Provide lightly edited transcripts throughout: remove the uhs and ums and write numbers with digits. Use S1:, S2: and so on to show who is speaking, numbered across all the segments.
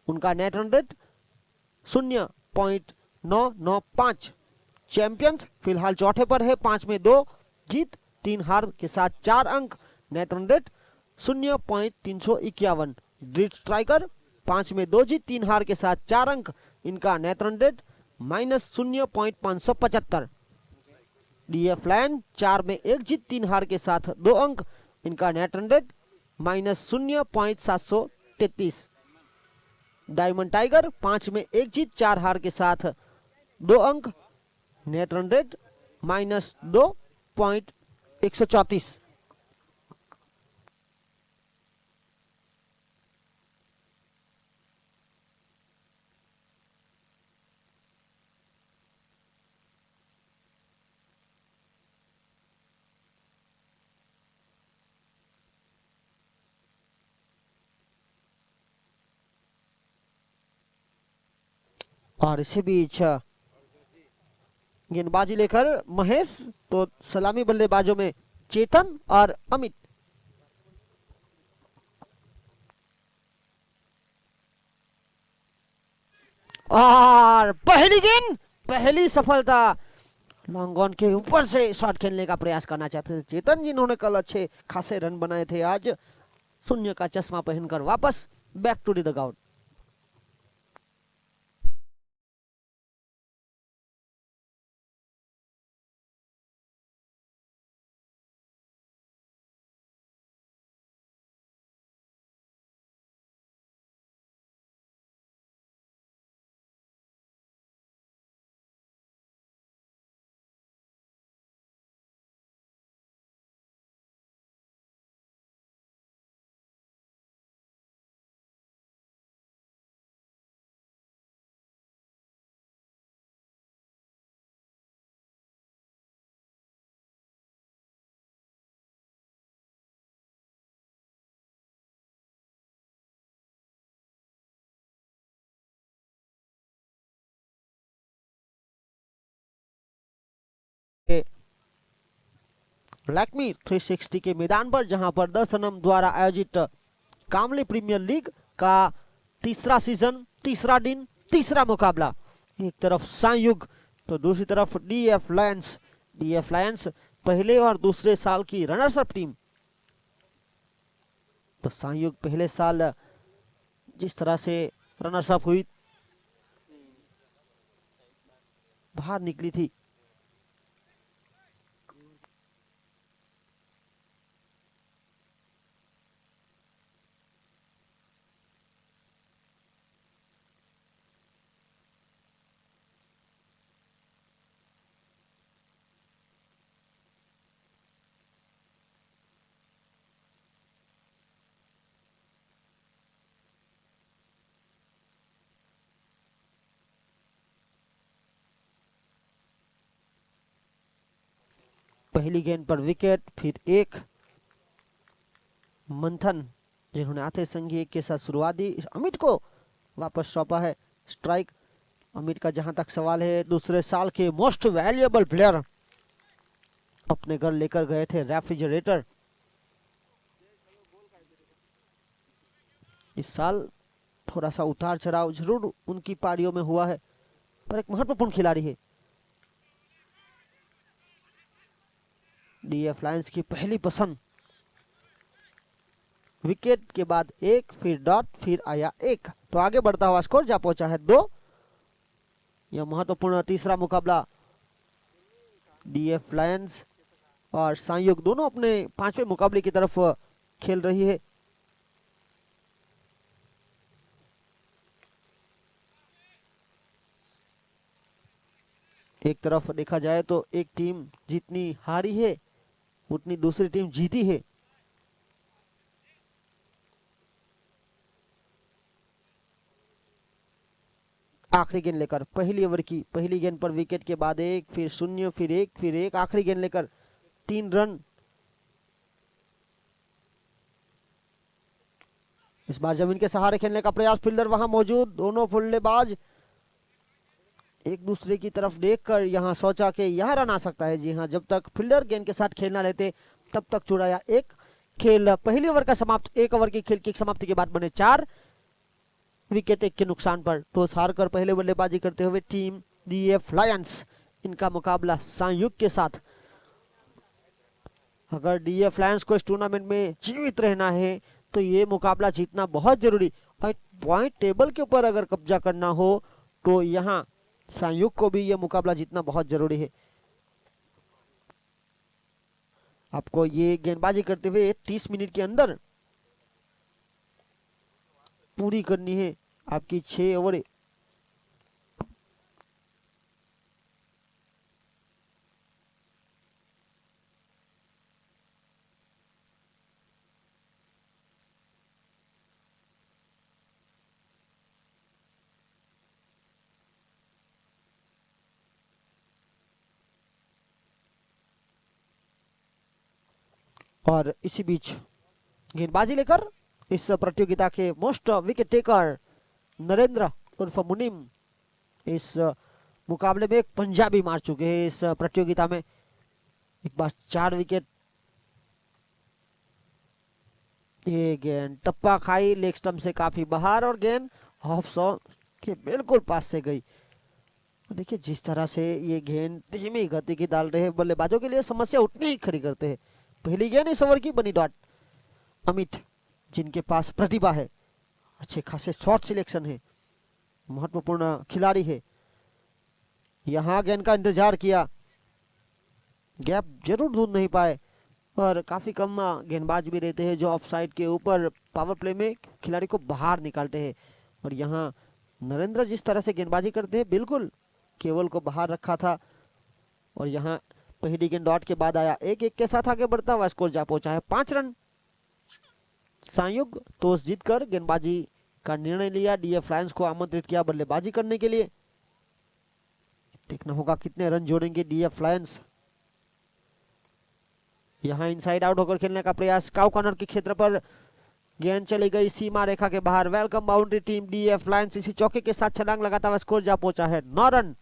S1: उनका net run rate 0.995। Champions फिलहाल चौथे पर है, 5 में 2 जीत 3 हार के साथ 4 अंक, नेट रन रेट 0.351। ड्रीट स्ट्राइकर 5 में 2 जीत 3 हार के साथ 4 अंक, इनका net run rate -0.575। DF lion 4 में 1 जीत 3 हार के साथ 2 अंक, इनका net run rate -0.733। Diamond tiger 5 में 1 जीत 4 हार के साथ 2 अंक, नेट रन रेट -2.134। और इसी बीच गेंदबाजी लेकर महेश, तो सलामी बल्लेबाजों में चेतन और अमित। और पहली गेंद, पहली सफलता। लॉन्ग ऑन के ऊपर से शॉट खेलने का प्रयास करना चाहते थे चेतन, जिन्होंने कल अच्छे खासे रन बनाए थे, आज शून्य का चश्मा पहनकर वापस back to the dugout. Lakshmi 360 के मैदान पर, जहां पर दर्शनम द्वारा आयोजित कामले प्रीमियर लीग का तीसरा सीजन, तीसरा दिन, तीसरा मुकाबला। एक तरफ संयुग तो दूसरी तरफ डीएफ लायंस। डीएफ लायंस पहले और दूसरे साल की रनर्स अप टीम। तो संयुग पहले साल जिस तरह से रनर्स अप हुई, बाहर निकली थी, पहली गेंद पर विकेट, फिर एक मंथन, जिन्होंने आते संगी एक के साथ शुरुआत दी, अमित को वापस सौंपा है स्ट्राइक। अमित का जहां तक सवाल है, दूसरे साल के मोस्ट वैल्यूएबल प्लेयर अपने घर लेकर गए थे रेफ्रिजरेटर। इस साल थोड़ा सा उतार चढ़ाव जरूर उनकी पारियों में हुआ है, पर एक महत्वपूर्ण खिलाड़ी है। डीएफ लायंस की पहली पसंद, विकेट के बाद एक, फिर डॉट, फिर आया एक, तो आगे बढ़ता हुआ स्कोर जा पहुंचा है 2। यह महत्वपूर्ण तीसरा मुकाबला डीएफ लायंस और संयुग दोनों अपने 5वें मुकाबले की तरफ खेल रही है। एक तरफ देखा जाए तो एक टीम जितनी हारी है उतनी दूसरी टीम जीती है। आखिरी गेंद लेकर पहली ओवर की पहली गेंद पर विकेट के बाद एक, फिर शून्य, फिर एक, फिर एक, आखिरी गेंद लेकर 3 रन। इस बार जमीन के सहारे खेलने का प्रयास, फील्डर वहां मौजूद, दोनों बल्लेबाज एक दूसरे की तरफ देखकर यहां सोचा कि यह रन आ सकता है। जी हां, जब तक फील्डर गेंद के साथ खेलना रहते तब तक चुराया एक। खेल पहली ओवर का समाप्त, 1 ओवर की खेल की समाप्ति के बाद बने 4। विकेट एक के नुकसान पर टॉस हारकर पहले बल्लेबाजी करते हुए टीम डीएफ लायंस, इनका मुकाबला संयुक्त के साथ। अगर डीएफ लायंस को इस टूर्नामेंट में जीवित रहना है तो ये मुकाबला जीतना बहुत जरूरी, और पॉइंट टेबल के ऊपर अगर कब्जा करना हो तो यहाँ संयुक्त को भी ये मुकाबला जीतना बहुत जरूरी है। आपको ये गेंदबाजी करते हुए 30 मिनट के अंदर पूरी करनी है आपकी 6 ओवर। और इसी बीच गेंदबाजी लेकर इस प्रतियोगिता के मोस्ट विकेट टेकर नरेंद्र उर्फ मुनीम इस मुकाबले में एक पंजाबी मार चुके हैं। इस प्रतियोगिता में एक बार 4 विकेट। ये गेंद टप्पा खाई लेग स्टंप से काफी बाहर और गेंद ऑफ स्टंप के बिल्कुल पास से गई। देखिए जिस तरह से ये गेंद धीमी गति की डाल रहे हैं, बल्लेबाजों के लिए समस्या उतनी ही खड़ी करते हैं। पहली गेंद इस ओवर की बनी डॉट। अमित जिनके पास प्रतिभा है, अच्छे खासे शॉट सिलेक्शन है, महत्वपूर्ण खिलाड़ी है, यहां गेंद का इंतजार किया, गैप जरूर ढूंढ नहीं पाए और काफी कम गेंदबाज भी रहते हैं जो ऑफसाइड के ऊपर पावर प्ले में खिलाड़ी को बाहर निकालते हैं। और यहाँ नरेंद्र जिस तरह से गेंदबाजी करते हैं, बिल्कुल केवल को बाहर रखा था और यहाँ पहली गेंद डॉट के बाद आया। 1-1 के साथ आगे बढ़ता हुआ स्कोर जा पहुंचा है 5 रन। संयुक्त टॉस जीतकर गेंदबाजी का निर्णय लिया, डीएफ लायंस को आमंत्रित किया बल्लेबाजी करने के लिए। देखना होगा कितने रन जोड़ेंगे डीएफ लायंस। यहां इनसाइड आउट होकर खेलने का प्रयास, काउ कॉर्नर के क्षेत्र पर गेंद चली गई सीमा रेखा के बाहर। Welcome boundary team DF Lions इसी चौके के साथ छलांग लगाता हुआ स्कोर जा पहुंचा है 9 रन।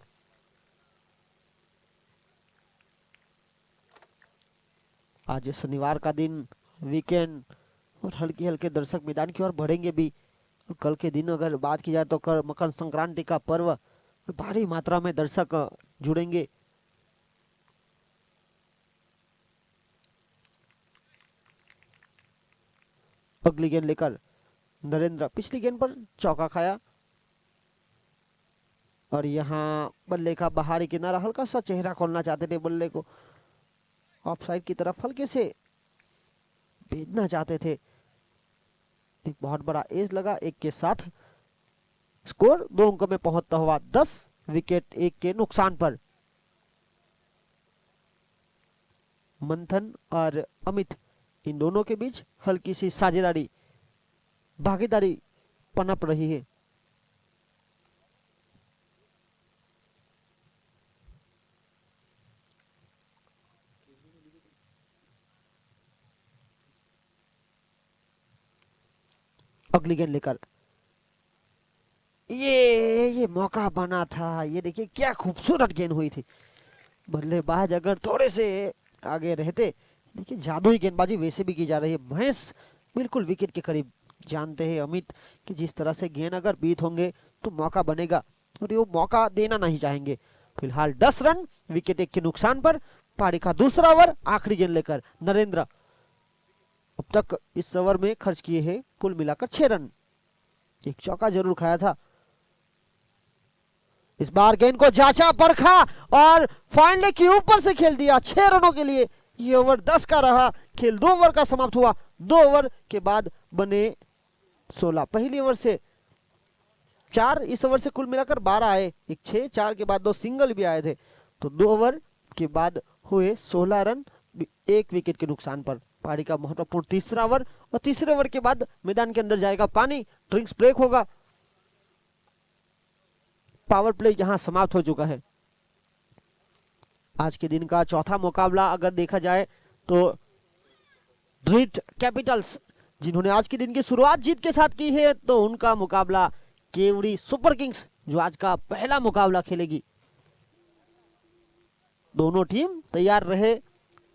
S1: आज शनिवार का दिन, वीकेंड और हल्के हल्के दर्शक मैदान की ओर बढ़ेंगे भी। कल के दिन अगर बात की जाए तो कल मकर संक्रांति का पर्व, भारी मात्रा में दर्शक जुड़ेंगे। अगली गेंद लेकर नरेंद्र पिछली गेंद पर चौका खाया और यहाँ बल्ले का बाहरी किनारा, हल्का सा चेहरा खोलना चाहते थे बल्ले को, ऑफसाइड की तरफ हल्के से भेजना चाहते थे। एक बहुत बड़ा एज लगा, 1 के साथ स्कोर 2 अंक में पहुंचता हुआ 10 विकेट 1 के नुकसान पर। मंथन और अमित इन दोनों के बीच हल्की सी साझेदारी, भागीदारी पनप रही है। अगली गेंद लेकर ये मौका बना था। ये देखिए क्या खूबसूरत गेंद हुई थी। बल्लेबाज अगर थोड़े से आगे रहते, देखिए जादुई गेंदबाजी वैसे भी की जा रही है। महेश बिल्कुल विकेट के करीब, जानते हैं अमित कि जिस तरह से गेंद अगर बीत होंगे तो मौका बनेगा और ये वो मौका देना नहीं चाहेंगे। फिलहाल 10 रन विकेट 1 के नुकसान पर। पारी का दूसरा ओवर, आखिरी गेंद लेकर नरेंद्र अब तक इस ओवर में खर्च किए हैं कुल मिलाकर 6 रन। एक चौका जरूर खाया था। इस बार गेंद को जांचा, परखा और फाइनली के ऊपर से खेल दिया 6 रनों के लिए। ये ओवर 10 का रहा। खेल 2 ओवर का समाप्त हुआ। 2 ओवर के बाद बने 16। पहली ओवर से 4, इस ओवर से कुल मिलाकर 12 आए। एक 6, 4 के बाद 2 सिंगल भी आए थे, तो 2 ओवर के बाद हुए 16 रन 1 विकेट के नुकसान पर। पारी का महत्वपूर्ण तीसरा ओवर, और तीसरे ओवर के बाद मैदान के अंदर जाएगा पानी, ड्रिंक्स ब्रेक होगा। पावर प्ले यहां समाप्त हो चुका है। आज के दिन का चौथा मुकाबला अगर देखा जाए तो ड्रीट कैपिटल्स, जिन्होंने आज के दिन की शुरुआत जीत के साथ की है, तो उनका मुकाबला केवड़ी सुपर किंग्स, जो आज का पहला मुकाबला खेलेगी। दोनों टीम तैयार रहे।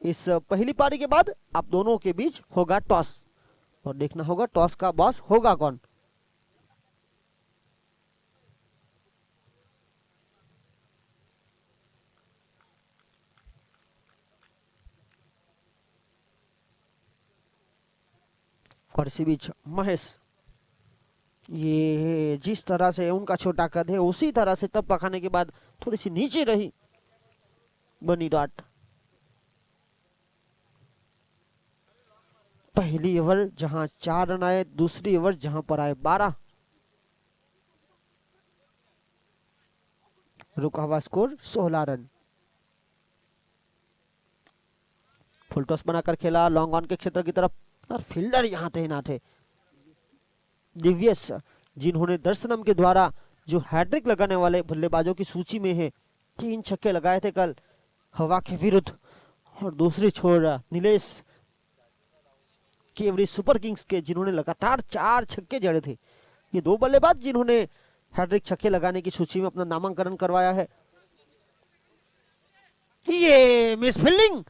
S1: इस पहली पारी के बाद आप दोनों के बीच होगा टॉस और देखना होगा टॉस का बॉस होगा कौन। और इसी बीच महेश, ये जिस तरह से उनका छोटा कद है उसी तरह से तब पकाने के बाद थोड़ी सी नीचे रही बनी डॉट। पहली ओवर जहां 4 रन आए, दूसरी ओवर जहां पर आए 12। रुका हुआ स्कोर 16 रन। फुल टॉस बनाकर खेला लॉन्ग ऑन के क्षेत्र की तरफ, और फील्डर यहां तैनात है दिव्यस, जिन्होंने दर्शनम के द्वारा जो हैट्रिक लगाने वाले बल्लेबाजों की सूची में है। 3 छक्के लगाए थे कल हवा के विरुद्ध, और दूसरी छोर नीलेश केवरी सुपर किंग्स के, जिन्होंने लगातार 4 छक्के जड़े थे। ये 2 बल्लेबाज जिन्होंने हैट्रिक छक्के लगाने की सूची में अपना नामांकन करवाया है। ये मिस फील्डिंग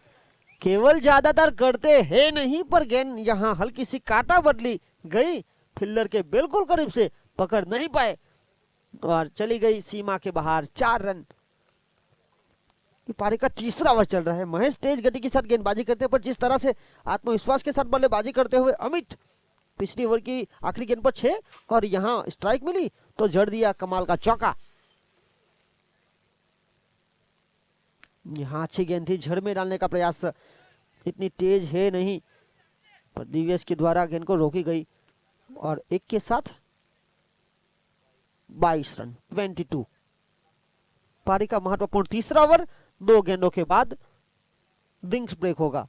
S1: केवल ज्यादातर करते हैं नहीं, पर गेंद यहां हल्की सी काटा बदली गई, फील्डर के बिल्कुल करीब से पकड़ नहीं पाए और चली गई सीमा के बाहर। 4 रन। पारी का तीसरा ओवर चल रहा है। महेश तेज गति के साथ गेंदबाजी करते हैं, पर जिस तरह से आत्मविश्वास के साथ बल्लेबाजी करते हुए अमित पिछली ओवर की आखिरी गेंद पर 6 और यहां स्ट्राइक मिली तो जड़ दिया कमाल का चौका। यहां अच्छी गेंद थी, जड़ में डालने का प्रयास इतनी तेज है नहीं, पर दिव्यस के द्वारा गेंद को रोकी गई और एक के साथ 22 रन 22। पारी का महत्वपूर्ण तीसरा ओवर, 2 गेंदों के बाद ड्रिंक्स ब्रेक होगा।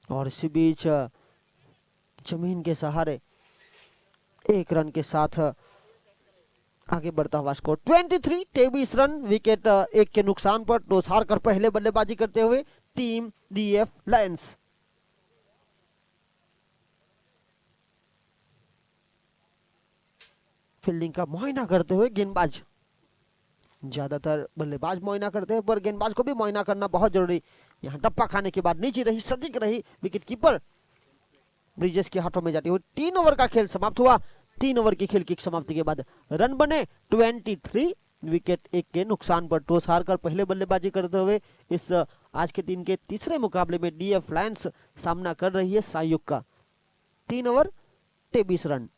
S1: और इसी बीच जमीन के सहारे 1 रन के साथ आगे बढ़ता हुआ स्कोर 23, 23 रन। विकेट 1 के नुकसान पर टॉस हारकर पहले बल्लेबाजी करते हुए टीम डीएफ लायंस। फील्डिंग का मुआयना करते हुए गेंदबाज, ज्यादातर बल्लेबाज मुआयना करते हैं पर गेंदबाज को भी मुआयना करना बहुत जरूरी। यहां टप्पा खाने के बाद नीचे रही, सटीक रही, विकेट कीपर ब्रिजेश के हाथों में जाती हुई। 3 ओवर का खेल समाप्त हुआ। 3 ओवर की खेल की समाप्ति के बाद रन बने 23, विकेट 1 के नुकसान पर टॉस हारकर पहले बल्लेबाजी करते हुए इस आज के दिन के तीसरे मुकाबले में डीएफ लायंस सामना कर रही है संयुक्त का। 3 ओवर 23 रन।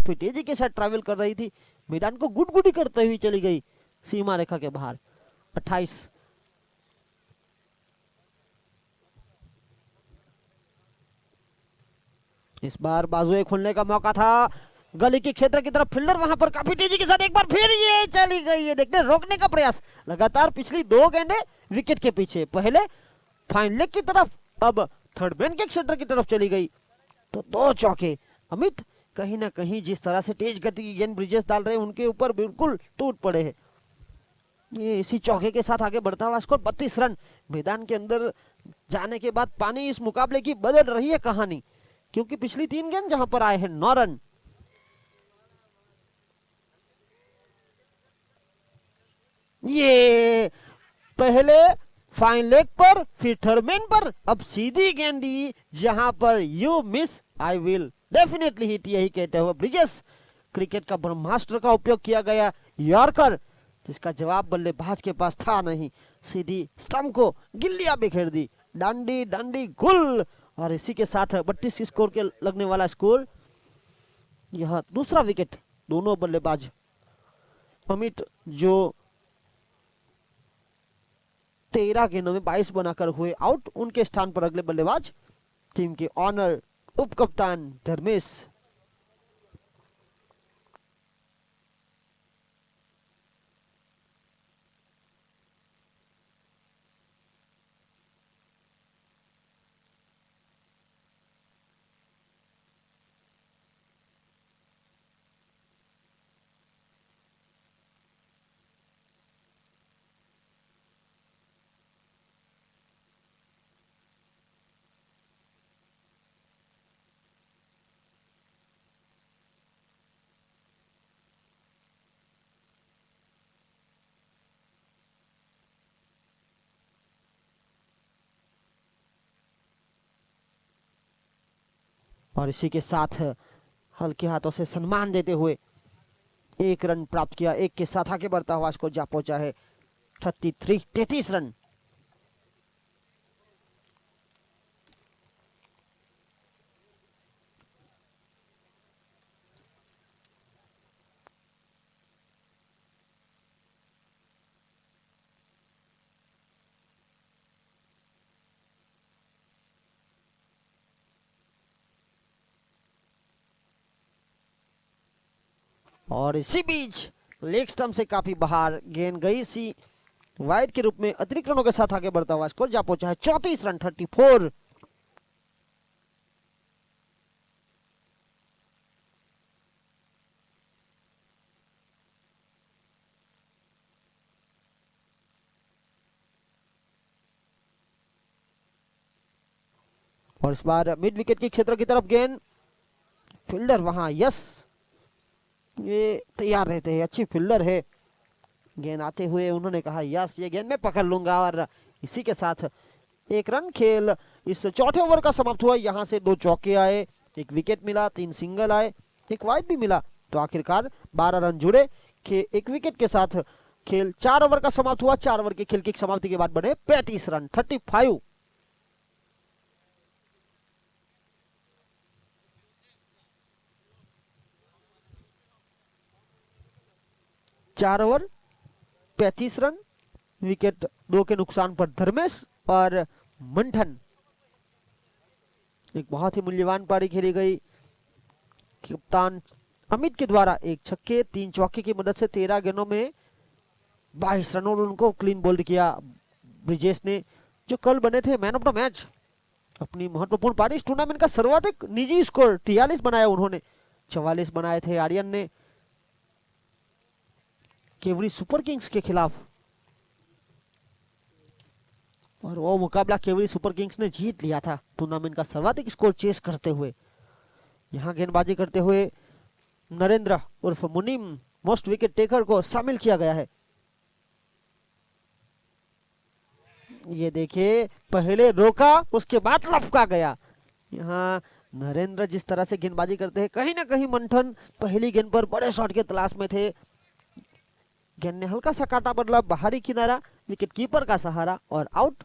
S1: फिर तेजी के साथ ट्रैवल कर रही थी, मैदान को गुडगुडी करते हुए चली गई सीमा रेखा के बाहर। 28। इस बार बाजुए खुलने का मौका था, गली के क्षेत्र की तरफ फील्डर वहां पर काफी तेजी के साथ एक बार फिर ये चली गई है। देखने रोकने का प्रयास, लगातार पिछली 2 गेंदें विकेट के पीछे, पहले फाइन लेग की तरफ, अब थर्ड मैन के क्षेत्र की तरफ चली गई, तो 2 चौके। अमित कहीं ना कहीं जिस तरह से तेज गति की गेंद ब्रिजेश डाल रहे हैं उनके ऊपर बिल्कुल टूट पड़े हैं। ये इसी चौके के साथ आगे बढ़ता हुआ स्कोर 32 रन। मैदान के अंदर जाने के बाद पानी इस मुकाबले की बदल रही है कहानी, क्योंकि पिछली 3 गेंद जहां पर आए हैं 9 रन। ये पहले फाइन लेग पर, फिर थर्डमैन पर, अब सीधी गेंद दी जहां पर you miss I will definitely hit, यही कहते हुए ब्रिजेश क्रिकेट का ब्रह्मास्त्र का उपयोग किया गया, यॉर्कर, जिसका जवाब बल्लेबाज के पास था नहीं, सीधी स्टंप को गिल्लियां बिखेर दी, डांडी डांडी गुल। और इसी के साथ 32 स्कोर के लगने वाला स्कोर, यह दूसरा विकेट दोनों बल्लेबाज। अमित जो 13 गेंदों में 22 बनाकर हुए आउट, उनके स्थान पर अगले बल्लेबाज टीम के ऑनर उप कप्तान धर्मेश। और इसी के साथ हल्के हाथों से सम्मान देते हुए 1 रन प्राप्त किया, 1 के साथ आगे बढ़ता हुआ स्कोर जा पहुंचा है 33 रन। और इसी बीच लेग स्टंप से काफी बाहर गेंद गई सी वाइड के रूप में, अतिरिक्त रनों के साथ आगे बढ़ता हुआ स्कोर जा पहुंचा है 34 रन 34। और इस बार मिड विकेट के क्षेत्र की तरफ गेंद, फील्डर वहां यस, ये तैयार रहते हैं, अच्छी फील्डर है, गेंद आते हुए उन्होंने कहा यस ये गेंद मैं पकड़ लूंगा। और इसी के साथ 1 रन खेल इस चौथे ओवर का समाप्त हुआ। यहां से 2 चौके आए, 1 विकेट मिला, 3 सिंगल आए, 1 वाइड भी मिला, तो आखिरकार 12 रन जुड़े। 1 विकेट के साथ खेल 4 ओवर का समाप्त हुआ। 4 ओवर के खेल की समाप्ति के बाद बने 35 रन 35। चार ओवर 35 रन, विकेट 2 के नुकसान पर धर्मेश और मंथन। एक बहुत ही मूल्यवान पारी खेली गई, कप्तान अमित के द्वारा 1 छक्के 3 चौके की मदद से 13 गेंदों में 22 रनों और उनको क्लीन बोल्ड किया ब्रिजेश ने, जो कल बने थे मैन ऑफ द मैच। अपनी महत्वपूर्ण पारी, इस टूर्नामेंट का सर्वाधिक निजी स्कोर 43 बनाया उन्होंने, 44 बनाए थे आर्यन ने केवरी सुपर किंग्स के खिलाफ, और वो मुकाबला केवरी सुपर किंग्स ने जीत लिया था टूर्नामेंट का सर्वाधिक स्कोर चेस करते हुए। यहां गेंदबाजी करते हुए नरेंद्र उर्फ मुनीम मोस्ट विकेट टेकर को शामिल किया गया है। ये देखिए, पहले रोका उसके बाद लपका गया। यहाँ नरेंद्र जिस तरह से गेंदबाजी करते हैं, कहीं ना कहीं मंथन पहली गेंद पर बड़े शॉट के तलाश में थे, गेंद ने हल्का सा काटा बदला, बाहरी किनारा, विकेट कीपर का सहारा और आउट।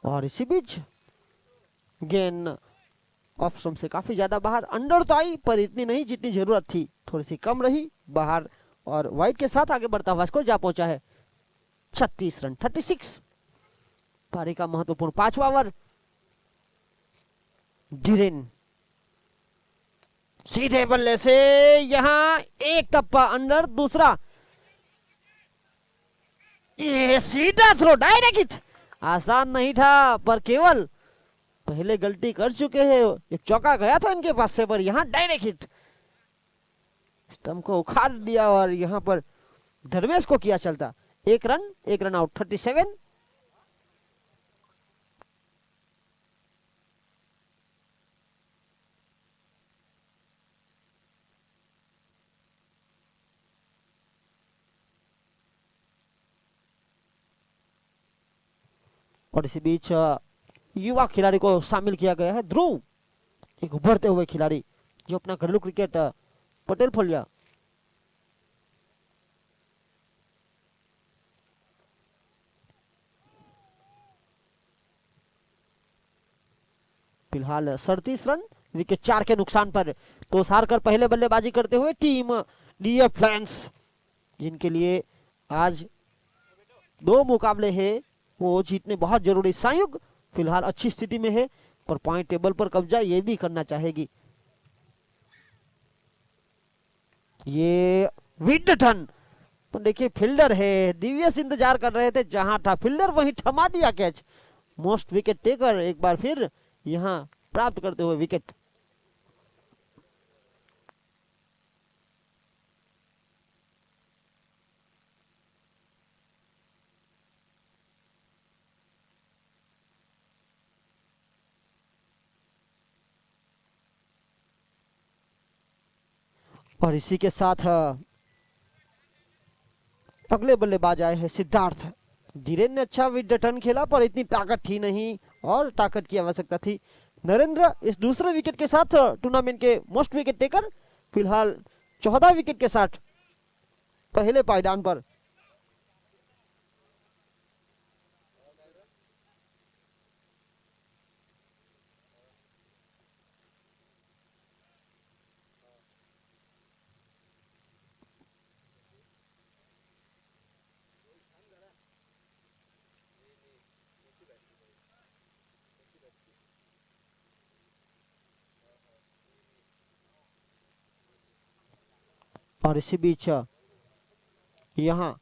S1: और इसी बीच गेंद ऑफ स्टंप से काफी ज्यादा बाहर, अंडर तो आई पर इतनी नहीं जितनी जरूरत थी, थोड़ी सी कम रही बाहर, और वाइड के साथ आगे बढ़ता हुआ स्कोर जा पहुंचा है 36 रन 36। पारी का महत्वपूर्ण 5वां ओवर। डीरेन सीधे बल्ले से यहां एक टप्पा अंडर, दूसरा ये सीधा थ्रो, डायरेक्ट हिट। आसान नहीं था पर केवल पहले गलती कर चुके हैं, एक चौका गया था इनके पास से, पर यहां डायरेक्ट हिट, स्टंप को उखाड़ दिया और यहां पर धर्मेश को किया चलता। एक रन आउट 37। और इसी बीच युवा खिलाड़ी को शामिल किया गया है, ध्रुव, एक उभरते हुए खिलाड़ी जो अपना घरेलू क्रिकेट पटेल फलिया फिलहाल 37 रन, विकेट 4 के नुकसान पर टॉस हार कर पहले बल्लेबाजी करते हुए टीम डीएफ लायंस, जिनके लिए आज 2 मुकाबले हैं वो जीतने बहुत जरूरी। संयुक्त फिलहाल अच्छी स्थिति में है पर पॉइंट टेबल पर कब्जा ये भी करना चाहेगी। ये विडटन तो देखिए फील्डर है, दिव्यस इंतजार कर रहे थे, जहां था फील्डर वहीं थमा दिया कैच। मोस्ट विकेट टेकर एक बार फिर यहां प्राप्त करते हुए विकेट। और इसी के साथ अगले बल्लेबाज आए हैं सिद्धार्थ। धीरेन ने अच्छा विकेट खेला पर इतनी ताकत थी नहीं और ताकत की आवश्यकता थी। नरेंद्र इस दूसरे विकेट के साथ टूर्नामेंट के मोस्ट विकेट टेकर, फिलहाल 14 विकेट के साथ पहले पायदान पर। और इसी बीच यहां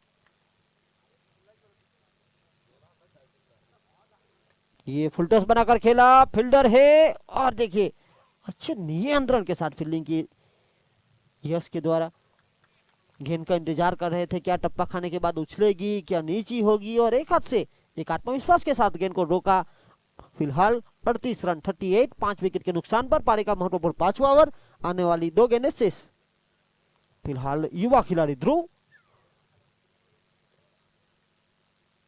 S1: ये फुल टॉस बनाकर खेला, फील्डर है और देखिए अच्छे नियंत्रण के साथ फील्डिंग की यश के द्वारा। गेंद का इंतजार कर रहे थे, क्या टप्पा खाने के बाद उछलेगी, क्या नीची होगी, और एक हाथ से एक आत्मविश्वास के साथ गेंद को रोका। फिलहाल 38 रन 38, 5 विकेट के नुकसान पर पारी का महत्वपूर्ण 5वां ओवर। आने वाली 2 गेंदें शेष। फिलहाल युवा खिलाड़ी ध्रुव,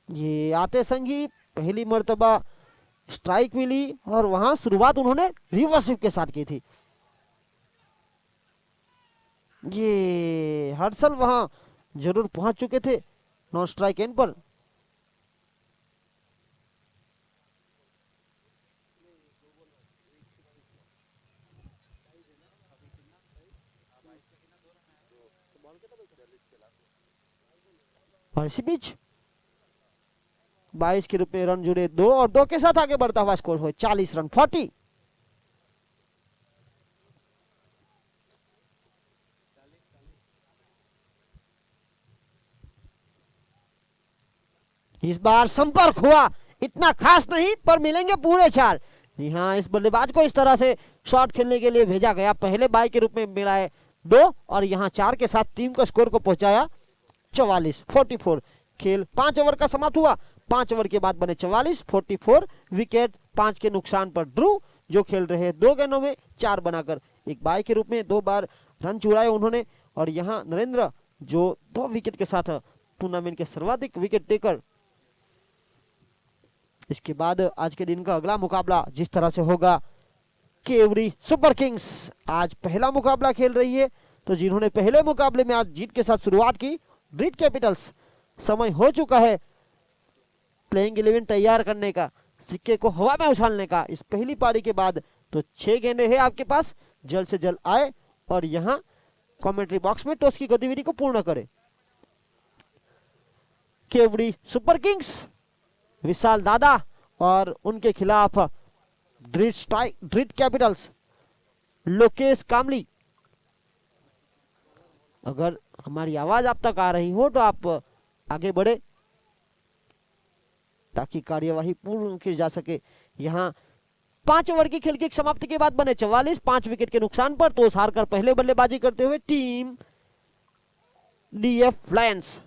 S1: ये आते संग ही पहली मर्तबा स्ट्राइक मिली और वहां शुरुआत उन्होंने रिवर्स स्वीप के साथ की थी। ये हर्षल वहां जरूर पहुंच चुके थे नॉन स्ट्राइक एंड पर। और इसी बीच 22 के रूप में रन जुड़े 2 और 2 के साथ आगे बढ़ता हुआ स्कोर हुए 40 रन 40। इस बार संपर्क हुआ, इतना खास नहीं पर मिलेंगे पूरे 4। जी हाँ, इस बल्लेबाज को इस तरह से शॉट खेलने के लिए भेजा गया। पहले बाई के रूप में मिलाए 2 और यहाँ 4 के साथ टीम का स्कोर को पहुंचाया 44 खेल 5 ओवर का समाप्त हुआ। 5 ओवर के बाद बने 44 विकेट 5 के नुकसान पर ध्रुव, जो खेल रहे 2 गेंदों में 4 बनाकर एक बाई के रूप में 2 बार रन चुराए उन्होंने। और यहाँ नरेंद्र जो 2 विकेट के साथ टूर्नामेंट के सर्वाधिक विकेट टेकर। इसके बाद आज के दिन का अगला मुकाबला जिस तरह से होगा, केवरी सुपर किंग्स आज पहला मुकाबला खेल रही है। तो जिन्होंने पहले मुकाबले में आज जीत के साथ शुरुआत की, ब्रिट कैपिटल्स, समय हो चुका है प्लेइंग 11 तैयार करने का, सिक्के को हवा में उछालने का इस पहली पारी के बाद। तो 6 गेंदें हैं आपके पास, जल्द से जल्द आए और यहाँ कमेंट्री बॉक्स में टॉस की गतिविधि को पूर्ण करें। केवड़ी सुपर किंग्स, विशाल दादा और उनके खिलाफ ड्रिट कैपिटल्स, लोकेश कामली। अगर हमारी आवाज आप तक आ रही हो तो आप आगे बढ़े ताकि कार्यवाही पूर्ण की जा सके। यहाँ 5 ओवर की खेल की समाप्ति के बाद बने 44, 5 विकेट के नुकसान पर टॉस हारकर पहले बल्लेबाजी करते हुए टीम डीएफ लायंस।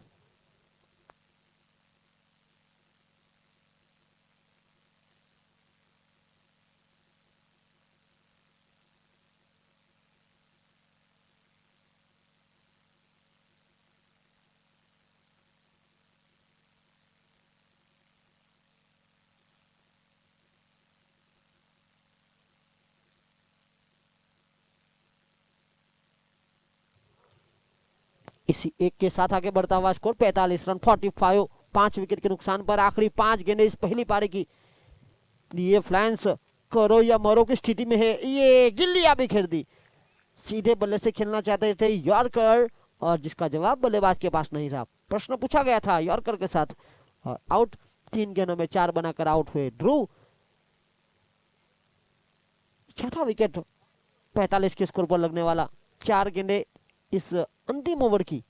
S1: इसी एक के साथ आगे बढ़ता हुआ स्कोर 45 रन 45, 5 विकेट के नुकसान पर आखिरी 5 गेंदें इस पहली पारी की। ये फ्लायंस करो या मरो की स्थिति में है। ये गिल्लियां भी खेल दी, सीधे बल्ले से खेलना चाहते थे यॉर्कर, और जिसका जवाब बल्लेबाज के पास नहीं था। प्रश्न पूछा गया था यॉर्कर के साथ, आउट। 3 गेंदों में 4 बनाकर आउट हुए ध्रुव। छठा विकेट 45 के स्कोर पर लगने वाला, 4 गेंदें इस अंतिम ओवर की।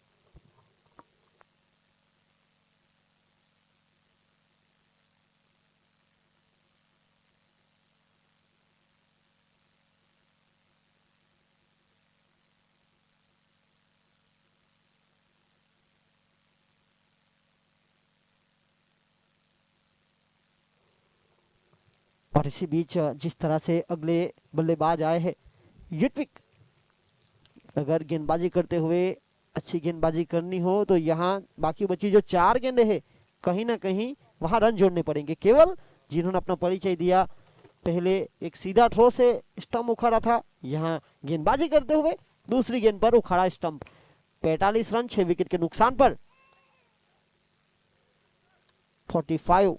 S1: और इसी बीच जिस तरह से अगले बल्लेबाज आए हैं युटविक, अगर गेंदबाजी करते हुए अच्छी गेंदबाजी करनी हो तो यहाँ बाकी बची जो 4 गेंदें हैं कहीं ना कहीं वहां रन जोड़ने पड़ेंगे। केवल जिन्होंने अपना परिचय दिया, पहले एक सीधा थ्रो से स्टंप उखाड़ा था, यहाँ गेंदबाजी करते हुए दूसरी गेंद पर उखाड़ा स्टंप। 45 रन 6 विकेट के नुकसान पर 45।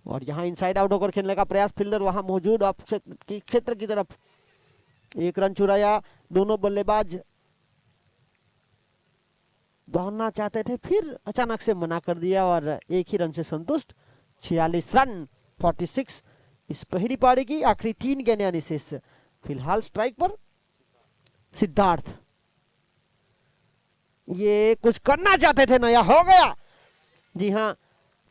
S1: और यहाँ इनसाइड आउट होकर खेलने का प्रयास, फील्डर वहां मौजूद ऑफ क्षेत्र की तरफ। 1 रन चुराया, दोनों बल्लेबाज दौड़ना चाहते थे, फिर अचानक से मना कर दिया और 1 ही रन से संतुष्ट। 46 रन 46 इस पहली पारी की। आखिरी 3 गेंदें यानी शेष। फिलहाल स्ट्राइक पर सिद्धार्थ, ये कुछ करना चाहते थे, नया हो गया। जी हाँ,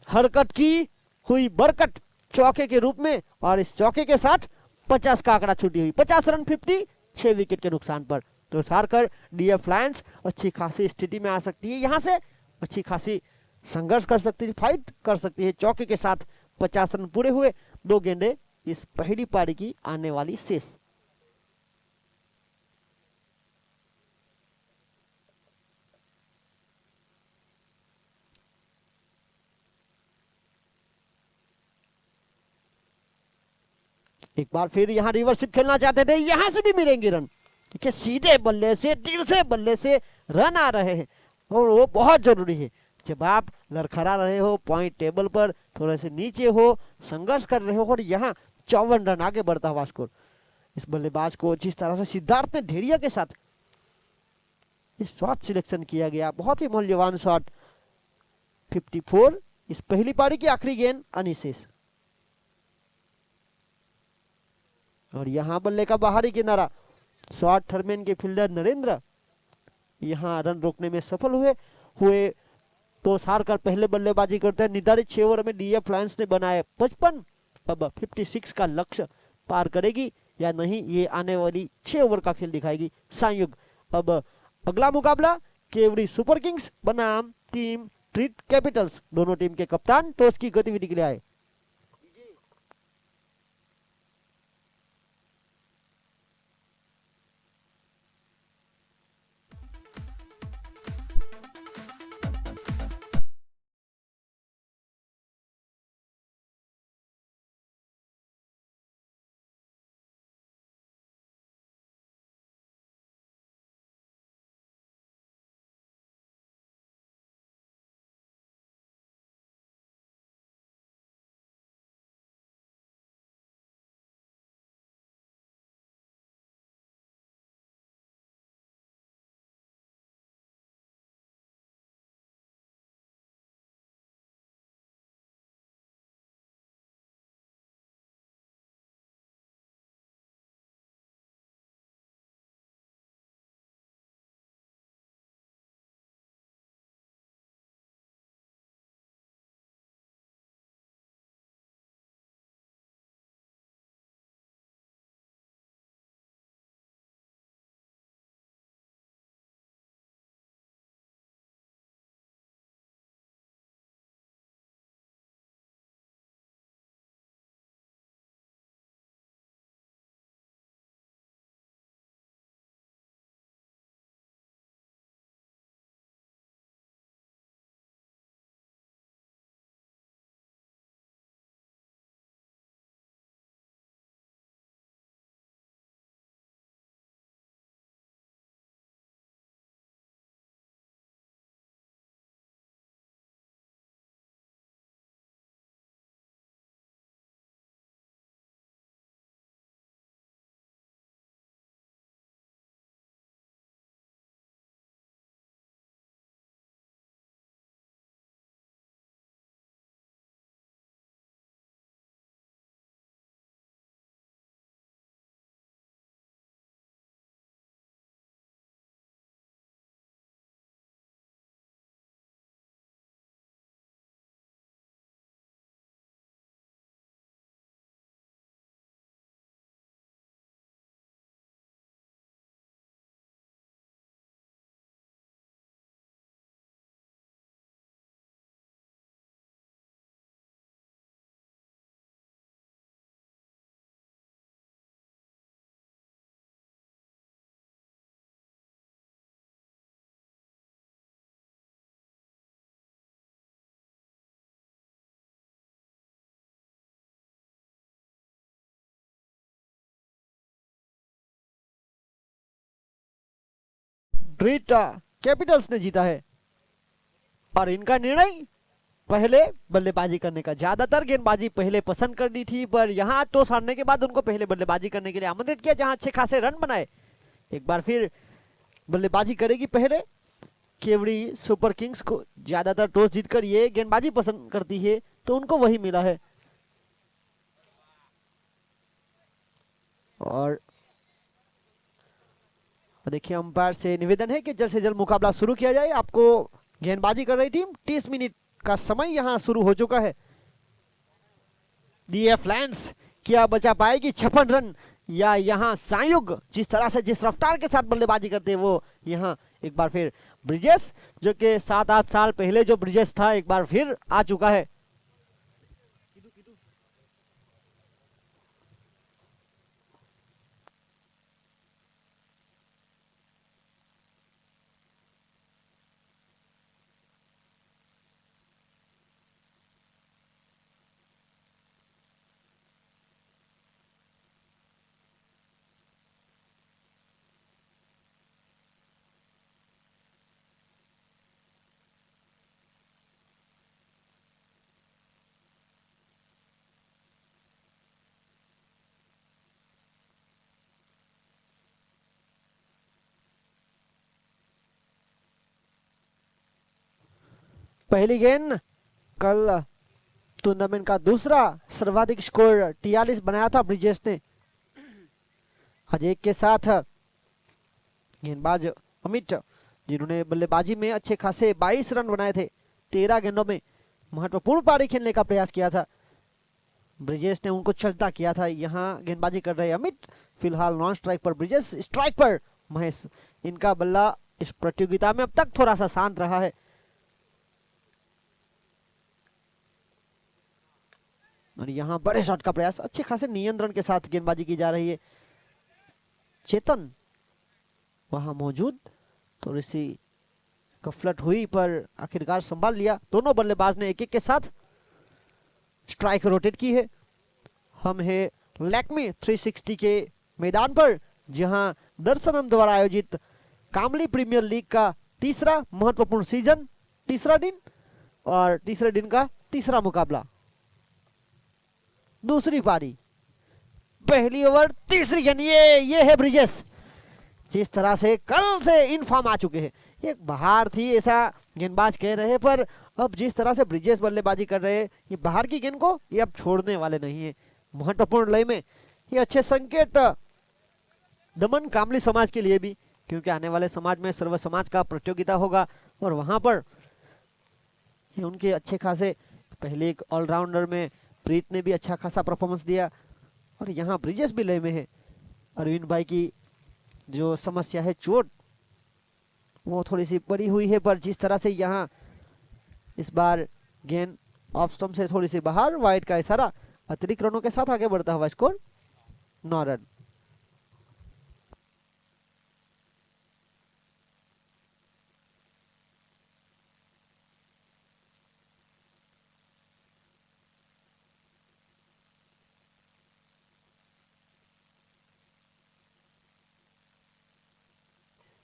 S1: हरकत की हुई बरकत चौके के रूप में, और इस चौके के साथ 50 का आंकड़ा छूटी हुई। 50 रन 50, 6 विकेट के नुकसान पर तो हारकर डीएफ लायंस अच्छी खासी स्थिति में आ सकती है। यहां से अच्छी खासी संघर्ष कर सकती है, फाइट कर सकती है। चौके के साथ 50 रन पूरे हुए, 2 गेंदें इस पहली पारी की आने वाली शेष। एक बार फिर यहाँ रिवर्सिप खेलना चाहते थे, यहां से भी मिलेंगे रन। देखिए सीधे बल्ले से, दिल से बल्ले से रन आ रहे हैं और वो बहुत जरूरी है। जब आप लड़खड़ा रहे हो, पॉइंट टेबल पर थोड़े से नीचे हो, संघर्ष कर रहे हो, और यहाँ 54 रन आगे बढ़ता हुआ स्कोर। इस बल्लेबाज को जिस तरह से सिद्धार्थ ने ढेरिया के साथ इस शॉट सिलेक्शन किया गया, बहुत ही मूल्यवान शॉट। 54 इस पहली पारी की आखिरी गेंद अनिशेष। और यहां बल्ले का बाहरी किनारा, शॉर्ट थर्मेन के फील्डर नरेंद्र यहां रन रोकने में सफल हुए तो हार कर पहले बल्लेबाजी करते हैं। निर्धारित 6 ओवर में डीएफ लायंस ने बनाए 55। अब 56 का लक्ष्य पार करेगी या नहीं, ये आने वाली 6 ओवर का खेल दिखाएगी संयुक्त। अब अगला मुकाबला केवड़ी सुपर किंग्स बनाम टीम ड्रिट कैपिटल्स। दोनों टीम के कप्तान टॉस की गतिविधि के लिए आए। ड्रीट कैपिटल्स ने जीता है। और इनका निर्णय पहले बल्लेबाजी करने का, ज्यादातर गेंदबाजी पहले पसंद करनी थी, पर यहां टॉस हारने के बाद उनको पहले बल्लेबाजी करने के लिए आमंत्रित किया, जहां अच्छे खासे रन बनाए। एक बार फिर बल्लेबाजी करेगी पहले केवड़ी सुपर किंग्स को, ज्यादातर टॉस जीतकर ये गेंदबाजी पसंद करती है, तो उनको वही मिला है। और देखिए अंपायर से निवेदन है कि जल्द से जल्द मुकाबला शुरू किया जाए। आपको गेंदबाजी कर रही टीम 30 मिनट का समय यहां शुरू हो चुका है। डीएफ लायंस क्या बचा पाएगी 56 रन, या यहां संयुग जिस तरह से जिस रफ्तार के साथ बल्लेबाजी करते हैं वो यहां एक बार फिर ब्रिजेश, जो कि 7-8 साल पहले जो ब्रिजेश था एक बार फिर आ चुका है। पहली गेंद, कल टूर्नामेंट का दूसरा सर्वाधिक स्कोर 43 बनाया था ब्रिजेश ने। आज एक के साथ गेंदबाज अमित, जिन्होंने बल्लेबाजी में अच्छे खासे 22 रन बनाए थे, 13 गेंदों में महत्वपूर्ण पारी खेलने का प्रयास किया था। ब्रिजेश ने उनको चलता किया था। यहां गेंदबाजी कर रहे अमित, फिलहाल नॉन स्ट्राइक पर ब्रिजेश, स्ट्राइक पर महेश। इनका बल्ला इस प्रतियोगिता में अब तक थोड़ा सा शांत रहा है। और यहां बड़े शॉट का प्रयास, अच्छे खासे नियंत्रण के साथ गेंदबाजी की जा रही है। चेतन वहां मौजूद, थोड़ी सी गफलत हुई पर आखिरकार संभाल लिया। दोनों बल्लेबाज ने एक एक के साथ स्ट्राइक रोटेट की है। हम है लैक्मे 360 के मैदान पर, जहां दर्शनम द्वारा आयोजित कामली प्रीमियर लीग का तीसरा महत्वपूर्ण सीजन, तीसरा दिन और तीसरे दिन का तीसरा मुकाबला। दूसरी पारी, पहली ओवर, तीसरी गेंद, ये है ब्रिजेश। जिस तरह से कल से इन फॉर्म आ चुके हैं, एक बाहर थी ऐसा गेंदबाज कह रहे, पर अब जिस तरह से ब्रिजेश बल्लेबाजी कर रहे हैं, ये बाहर की गेंद को ये अब छोड़ने वाले नहीं है। महत्वपूर्ण लय में ये अच्छे संकेत दमन कामली समाज के लिए भी, क्योंकि आने वाले समाज में सर्व समाज का प्रतियोगिता होगा और वहां पर ये उनके अच्छे खासे, पहले एक ऑलराउंडर में प्रीत ने भी अच्छा खासा परफॉर्मेंस दिया और यहाँ ब्रिजेश भी लय में है। अरविंद भाई की जो समस्या है चोट, वो थोड़ी सी बड़ी हुई है, पर जिस तरह से यहाँ इस बार गेंद ऑफ स्टंप से थोड़ी सी बाहर, वाइड का इशारा, अतिरिक्त रनों के साथ आगे बढ़ता हुआ स्कोर 9 रन।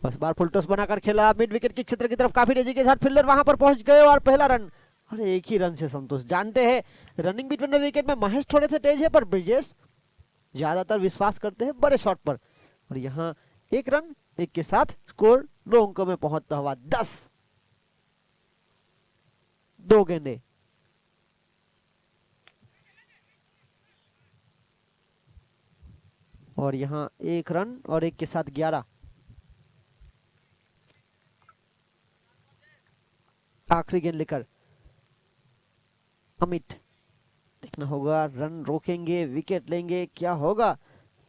S1: बस बार फुल टॉस बनाकर खेला, मिड विकेट के क्षेत्र की तरफ काफी तेजी के साथ फील्डर वहां पर पहुंच गए और पहला रन। अरे एक ही रन से संतोष। जानते हैं रनिंग बिटवीन द विकेट में महेश थोड़े से तेज है, पर ब्रिजेश ज्यादातर विश्वास करते हैं बड़े शॉट पर। और यहाँ एक रन, एक के साथ स्कोर 2 अंकों में पहुंचता हुआ 10। 2 गेंदे, और यहाँ 1 रन और 1 के साथ 11। आखिरी गेंद लेकर अमित, देखना होगा रन रोकेंगे, विकेट लेंगे, क्या होगा,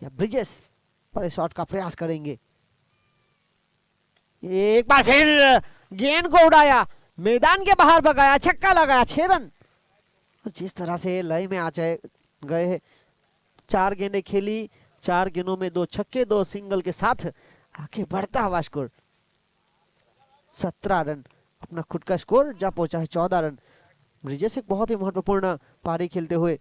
S1: या ब्रिजेश बड़े शॉट का प्रयास करेंगे। एक बार फिर गेंद को उड़ाया, मैदान के बाहर भगाया, छक्का लगाया, 6 रन। जिस तरह से लय में आ गए हैं, 4 गेंदें खेली, 4 गेंदों में 2 छक्के, 2 सिंगल के साथ आगे बढ़ता हुआ स्कोर 17 रन। अपना खुद का स्कोर जा पहुंचा है 14 रन। ब्रिजेश एक बहुत ही महत्वपूर्ण पारी खेलते हुए।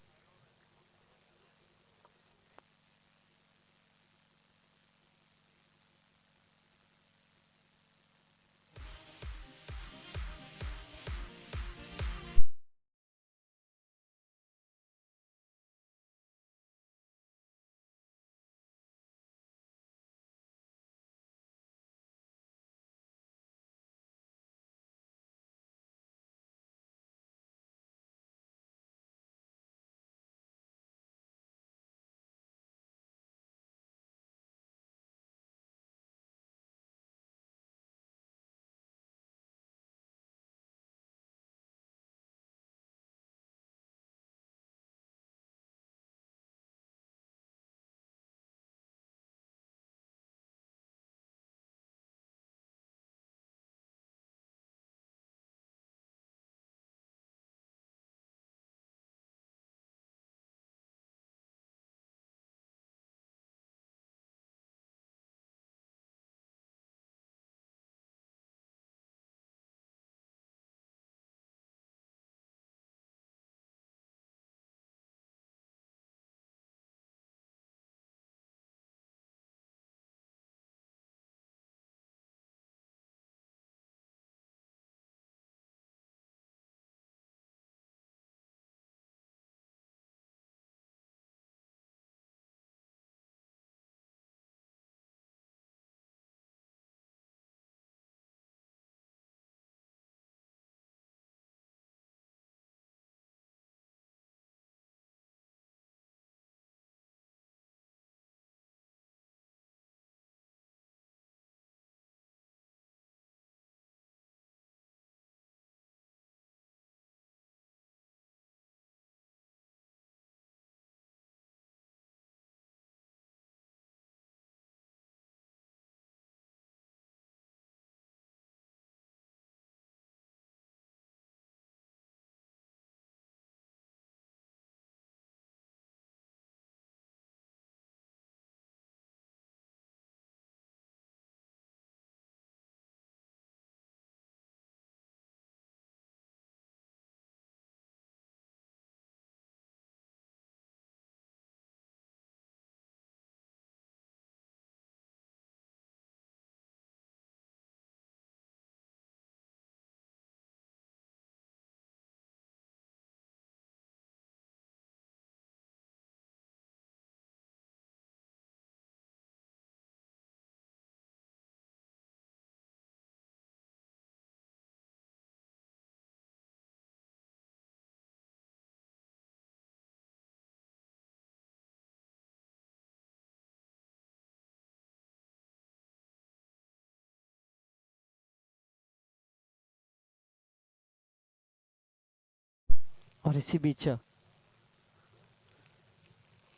S1: और इसी बीच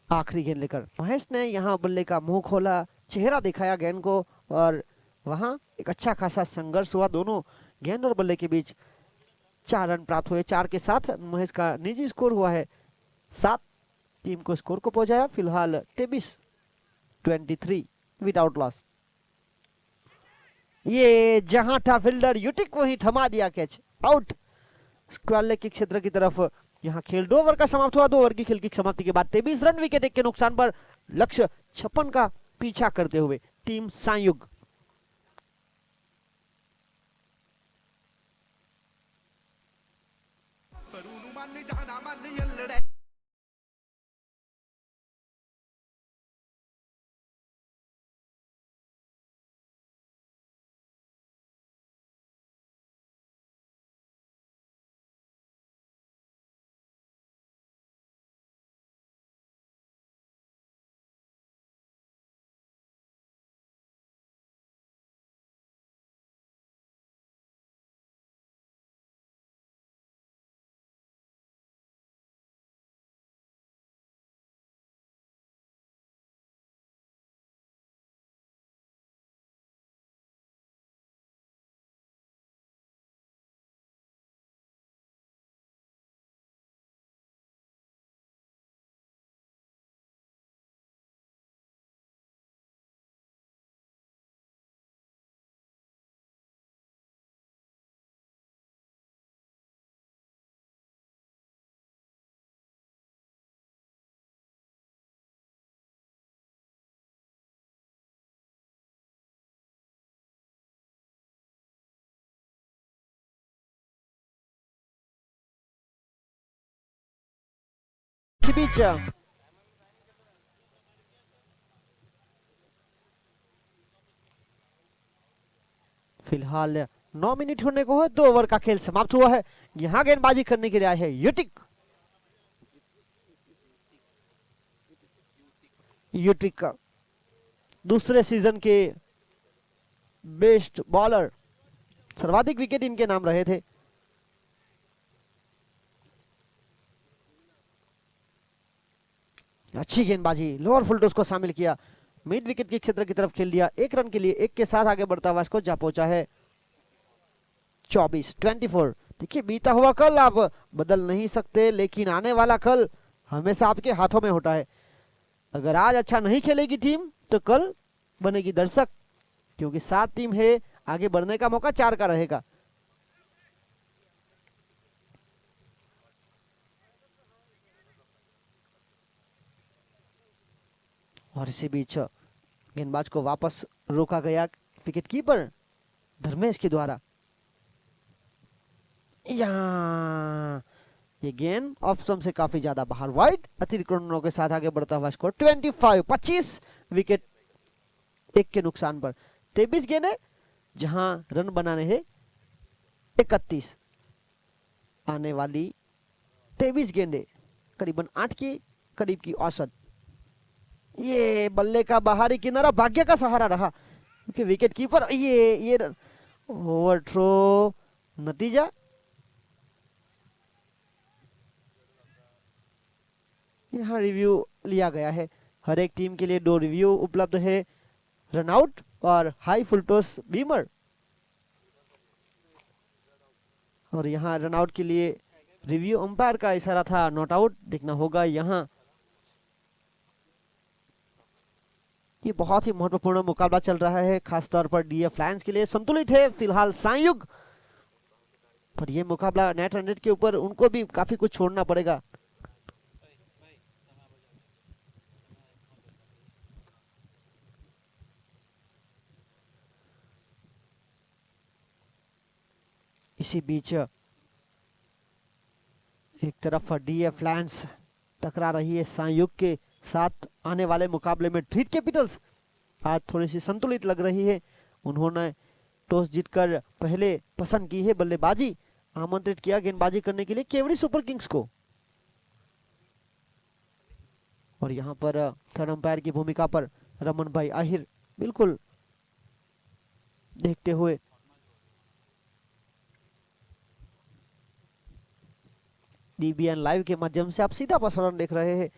S1: आखिरी गेंद लेकर महेश ने यहाँ बल्ले का मुंह खोला, चेहरा दिखाया गेंद को, और वहां एक अच्छा खासा संघर्ष हुआ दोनों गेंद और बल्ले के बीच। 4 रन प्राप्त हुए। 4 के साथ महेश का निजी स्कोर हुआ है 7। टीम को स्कोर को पहुंचाया फिलहाल 23 विदाउट लॉस। ये जहां था फील्डर यूटिक वहीं थमा दिया कैच, आउट। स्क्वायर लेग के क्षेत्र की तरफ यहां खेल 2 ओवर का समाप्त हुआ। 2 ओवर की खेल की समाप्ति के बाद 23 रन विकेट 1 के नुकसान पर लक्ष्य 56 का पीछा करते हुए टीम सांयुग। इसी बीच फिलहाल 9 मिनट होने को है। 2 ओवर का खेल समाप्त हुआ है। यहां गेंदबाजी करने के लिए आए हैं यूटिक। यूटिक का दूसरे सीजन के बेस्ट बॉलर, सर्वाधिक विकेट इनके नाम रहे थे। अच्छी गेंदबाजी, लोअर फुल टॉस को शामिल किया, मिड विकेट के क्षेत्र की तरफ खेल दिया। 1 रन के लिए 1 के साथ आगे बढ़ता हुआ स्कोर जा पहुंचा है 24। देखिए बीता हुआ कल आप बदल नहीं सकते, लेकिन आने वाला कल हमेशा आपके हाथों में होता है। अगर आज अच्छा नहीं खेलेगी टीम तो कल बनेगी दर्शक, क्योंकि 7 टीम है, आगे बढ़ने का मौका 4 का रहेगा। और इसी बीच गेंदबाज को वापस रोका गया विकेट कीपर धर्मेश के द्वारा। यहाँ ये गेंद ऑफ स्टंप से काफी ज्यादा बाहर, वाइड। अतिरिक्त रनों के साथ आगे बढ़ता हुआ स्कोर 25 विकेट 1 के नुकसान पर। 23 गेंदें जहां रन बनाने हैं 31। आने वाली 23 गेंदें करीबन 8 की करीब की औसत। ये बल्ले का बाहरी किनारा भाग्य का सहारा रहा, क्योंकि विकेट कीपर ये ओवर थ्रो। नतीजा यहाँ रिव्यू लिया गया है। हर एक टीम के लिए 2 रिव्यू उपलब्ध है, रनआउट और हाई फुल टॉस बीमर। और यहाँ रनआउट के लिए रिव्यू अंपायर का इशारा था, नॉट आउट देखना होगा। यहाँ ये बहुत ही महत्वपूर्ण मुकाबला चल रहा है, खासतौर पर डीएफ लायंस के लिए। संतुलित है फिलहाल सांयुग, पर ये मुकाबला नेट रन रेट के ऊपर उनको भी काफी कुछ छोड़ना पड़ेगा। इसी बीच एक तरफ डीएफ लायंस टकरा रही है सांयुग के साथ। आने वाले मुकाबले में ट्रीट कैपिटल्स आज थोड़ी सी संतुलित लग रही है। उन्होंने टॉस जीतकर पहले पसंद की है बल्लेबाजी, आमंत्रित किया गेंदबाजी करने के लिए केवड़ी सुपर किंग्स को। और यहां पर थर्ड अंपायर की भूमिका पर रमन भाई आहिर बिल्कुल देखते हुए DBN लाइव के माध्यम से आप सीधा प्रसारण देख रहे हैं।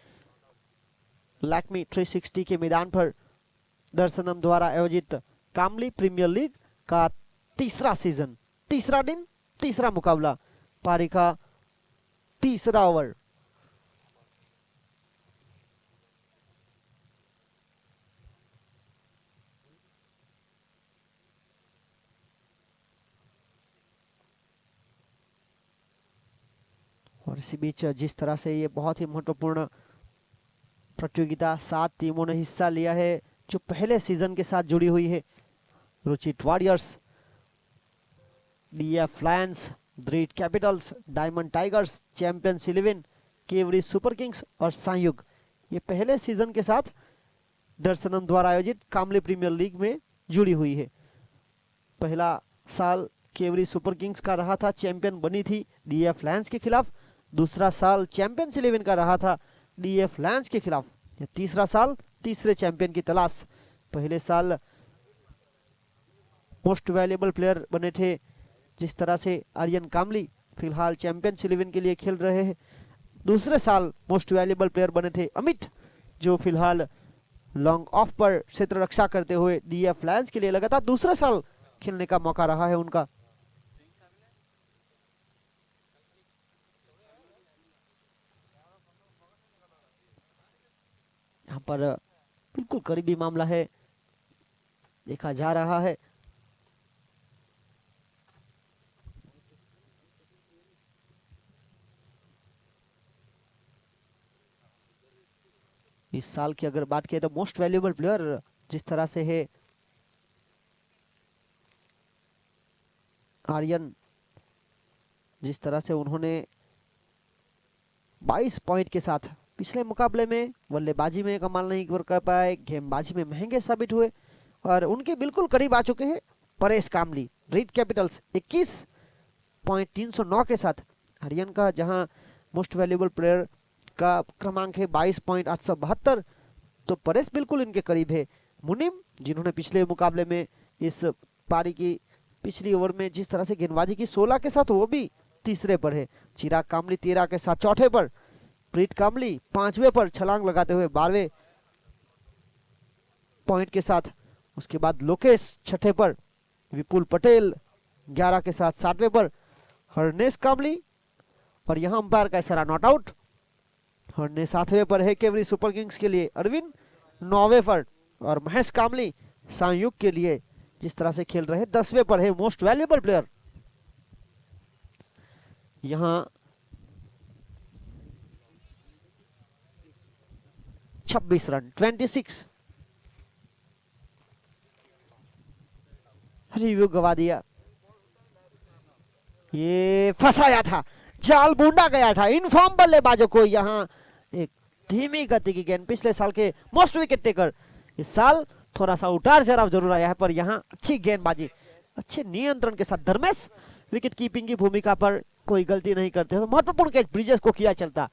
S1: लैक्मी 360 के मैदान पर दर्शनम द्वारा आयोजित कामली प्रीमियर लीग का तीसरा सीजन, तीसरा दिन, तीसरा मुकाबला, पारी का तीसरा ओवर। और इसी बीच जिस तरह से ये बहुत ही महत्वपूर्ण प्रतियोगिता 7 टीमों ने हिस्सा लिया है जो पहले सीजन के साथ जुड़ी हुई है। रुचित वॉरियर्स, DF लायंस, द्रीट capitals, diamond tigers, champions 11, Kaveri super kings और संयुग, ये पहले सीजन के साथ दर्शनम द्वारा आयोजित कामली प्रीमियर लीग में जुड़ी हुई है। पहला साल केवरी सुपर किंग्स का रहा था, चैंपियन बनी थी DF लायंस के खिलाफ। दूसरा साल चैंपियंस 11 का रहा था DF लायंस के खिलाफ। यह तीसरा साल, तीसरे चैंपियन की तलाश। पहले साल मोस्ट वैल्यूएबल प्लेयर बने थे जिस तरह से आर्यन कामली, फिलहाल चैंपियंस 11 के लिए खेल रहे हैं। दूसरे साल मोस्ट वैल्यूएबल प्लेयर बने थे अमित, जो फिलहाल लॉन्ग ऑफ पर क्षेत्र रक्षा करते हुए DF लायंस के लिए लगातार दूसरे साल खेलने का मौका रहा है उनका। यहाँ पर बिल्कुल करीबी मामला है, देखा जा रहा है। इस साल की अगर बात करें तो मोस्ट वैल्यूएबल प्लेयर जिस तरह से है आर्यन, जिस तरह से उन्होंने 22 पॉइंट के साथ पिछले मुकाबले में बल्लेबाजी में कमाल नहीं कर पाए, गेंदबाजी में महंगे साबित हुए और उनके बिल्कुल करीब आ चुके हैं परेश कामली। रीड कैपिटल्स 21.309 के साथ आर्यन का जहां मोस्ट वैल्यूएबल प्लेयर का क्रमांक है 22.872, तो परेश बिल्कुल इनके करीब है। मुनिम, जिन्होंने पिछले मुकाबले में इस पारी की पिछली ओवर में जिस तरह से गेंदबाजी की 16 के साथ, वो भी तीसरे पर है। चिराग कामली 13 के साथ चौथे पर, प्रीत कामली 5वें पर छलांग लगाते हुए 12वें पॉइंट के साथ। उसके बाद लोकेश 6ठे पर, विपुल पटेल 11 के साथ 7वें पर, हरनेश कामली, और यहां अंपायर का इशारा नॉट आउट। हरनेश 7वें पर है केवरी सुपर किंग्स के लिए, अरविंद 9वें पर, और महेश कामली संयुग के लिए जिस तरह से खेल रहे 10वें पर है मोस्ट वैल्यूएबल प्लेयर। यहां 26 रन, 26 रिव्यू गवा दिया, ये फंसाया था, जाल बूंदा गया था। इनफॉर्म बल्लेबाजों को यहां एक धीमी गति की गेंद, पिछले साल के मोस्ट विकेट टेकर, इस साल थोड़ा सा उतार चढ़ाव जरूर आया है, पर यहां अच्छी गेंदबाजी, अच्छे नियंत्रण के साथ धर्मेश विकेट कीपिंग की भूमिका पर कोई गलती नहीं करते हुए महत्वपूर्ण कैच ब्रिजेस को किया चलता।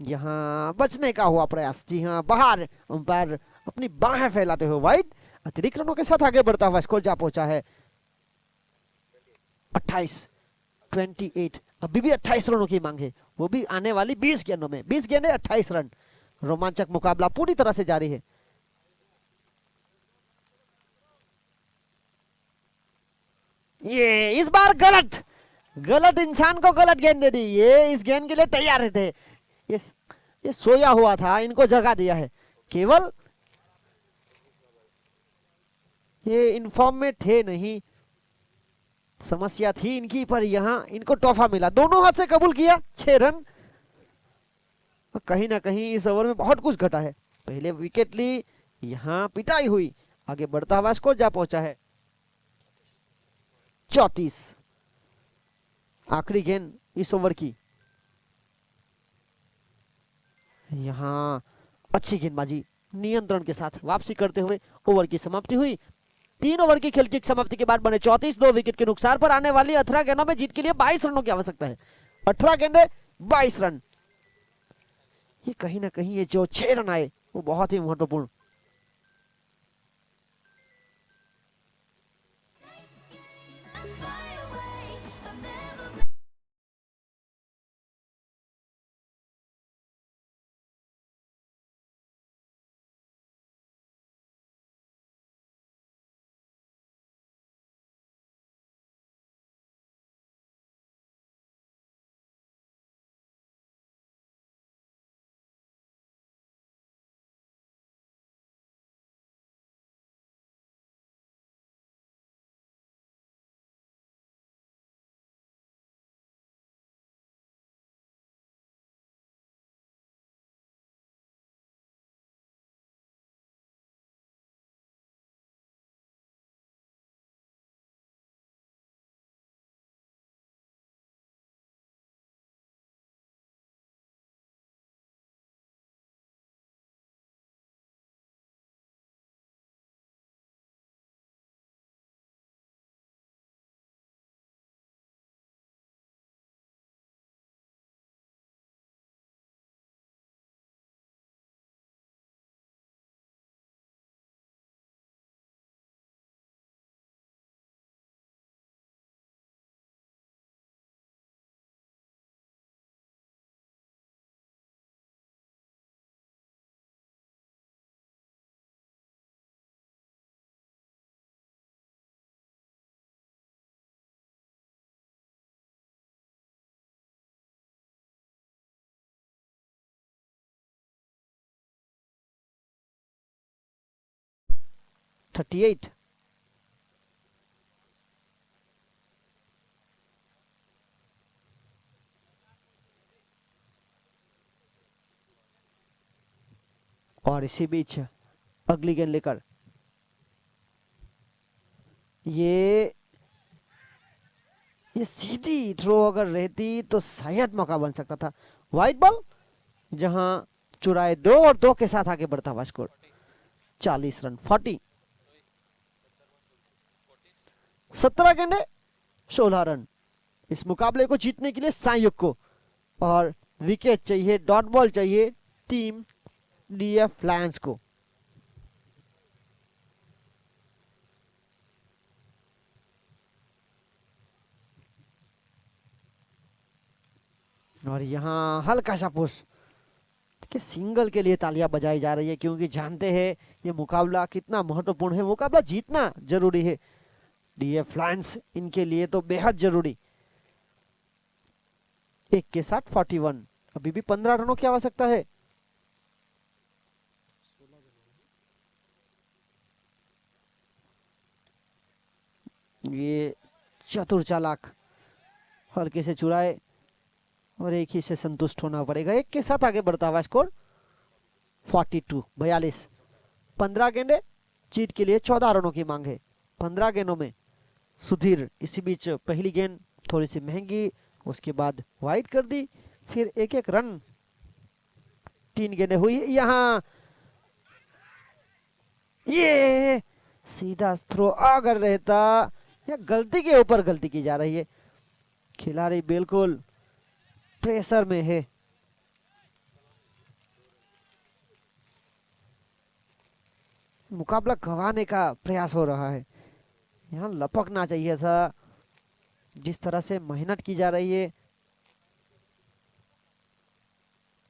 S1: यहाँ बचने का हुआ प्रयास, जी हाँ बाहर, अंपायर अपनी बाहें फैलाते हुए वाइड। अतिरिक्त रनों के साथ आगे बढ़ता हुआ स्कोर जा पहुंचा है 28। अभी भी 28 रनों की मांग है, वो भी आने वाली 20 गेंदों में। 20 गेंदें 28 रन। रोमांचक मुकाबला पूरी तरह से जारी है। ये इस बार गलत इंसान को गलत गेंद दे दी। ये इस गेंद के लिए तैयार थे, ये सोया हुआ था, इनको जगा दिया है। केवल ये इन्फॉर्म में थे नहीं, समस्या थी इनकी, पर यहाँ इनको तोहफा मिला। दोनों हाथ से कबूल किया 6 रन। कहीं ना कहीं इस ओवर में बहुत कुछ घटा है। पहले विकेट ली, यहाँ पिटाई हुई, आगे बढ़ता हुआ स्कोर जा पहुंचा है 34। आखिरी गेंद इस ओवर की। यहाँ अच्छी गेंदबाजी नियंत्रण के साथ वापसी करते हुए ओवर की समाप्ति हुई। 3 ओवर की खेल की समाप्ति के बाद बने 34। 2 विकेट के नुकसान पर आने वाली 18 गेंदों में जीत के लिए 22 रनों की आवश्यकता है। 18 गेंदे 22 रन। ये कहीं ना कहीं ये जो 6 रन आए वो बहुत ही महत्वपूर्ण। Thirty eight. और इसी बीच अगली गेंद लेकर ये सीधी थ्रो अगर रहती तो शायद मौका बन सकता था। वाइड बॉल, जहां चुराए 2 और 2 के साथ आगे बढ़ता हुआ स्कोर 40 रन। 40। 17 गेंदे 16 रन। इस मुकाबले को जीतने के लिए सायुग को और विकेट चाहिए, डॉट बॉल चाहिए टीम डीएफ लायंस को। और यहाँ हल्का सा पुश कि सिंगल के लिए तालियां बजाई जा रही है, क्योंकि जानते हैं ये मुकाबला कितना महत्वपूर्ण है। मुकाबला जीतना जरूरी है डीएफ लायंस, इनके लिए तो बेहद जरूरी। 1 के साथ 41। अभी भी 15 रनों की आवश्यकता है। ये चतुर चालाक हल्के से चुराए और एक ही से संतुष्ट होना पड़ेगा। 1 के साथ आगे बढ़ता हुआ स्कोर 42। 15 गेंदे जीत के लिए 14 रनों की मांग है। 15 गेंदों में सुधीर इसी बीच पहली गेंद थोड़ी सी महंगी, उसके बाद वाइड कर दी, फिर 1-1 रन। 3 गेंदें हुई। यहाँ ये सीधा थ्रो अगर रहता, या गलती के ऊपर गलती की जा रही है। खिलाड़ी बिल्कुल प्रेशर में है। मुकाबला गंवाने का प्रयास हो रहा है। यहाँ लपकना चाहिए था, जिस तरह से मेहनत की जा रही है।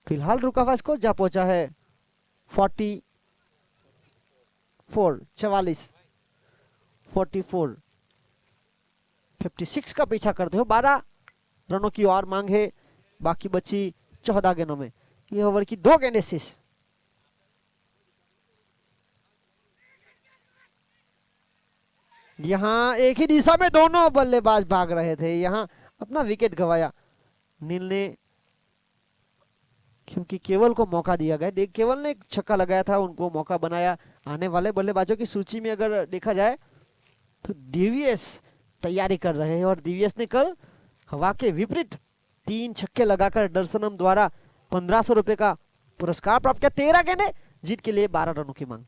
S1: फिलहाल रुकावा स्कोर जा पहुंचा है 44 44 56 का पीछा करते हो। 12 रनों की और मांग है, बाकी बची 14 गेंदों में। ये ओवर की 2 गेंदें शेष। यहाँ एक ही दिशा में दोनों बल्लेबाज भाग रहे थे, यहाँ अपना विकेट गंवाया नील ने, क्योंकि केवल को मौका दिया गया। देख, केवल ने एक छक्का लगाया था, उनको मौका बनाया। आने वाले बल्लेबाजों की सूची में अगर देखा जाए तो डीवीएस तैयारी कर रहे हैं, और डीवीएस ने कल हवा के विपरीत 3 छक्के लगाकर दर्शनम द्वारा 1500 रुपए का पुरस्कार प्राप्त किया। 13 गेंदे, जीत के लिए 12 रनों की मांग।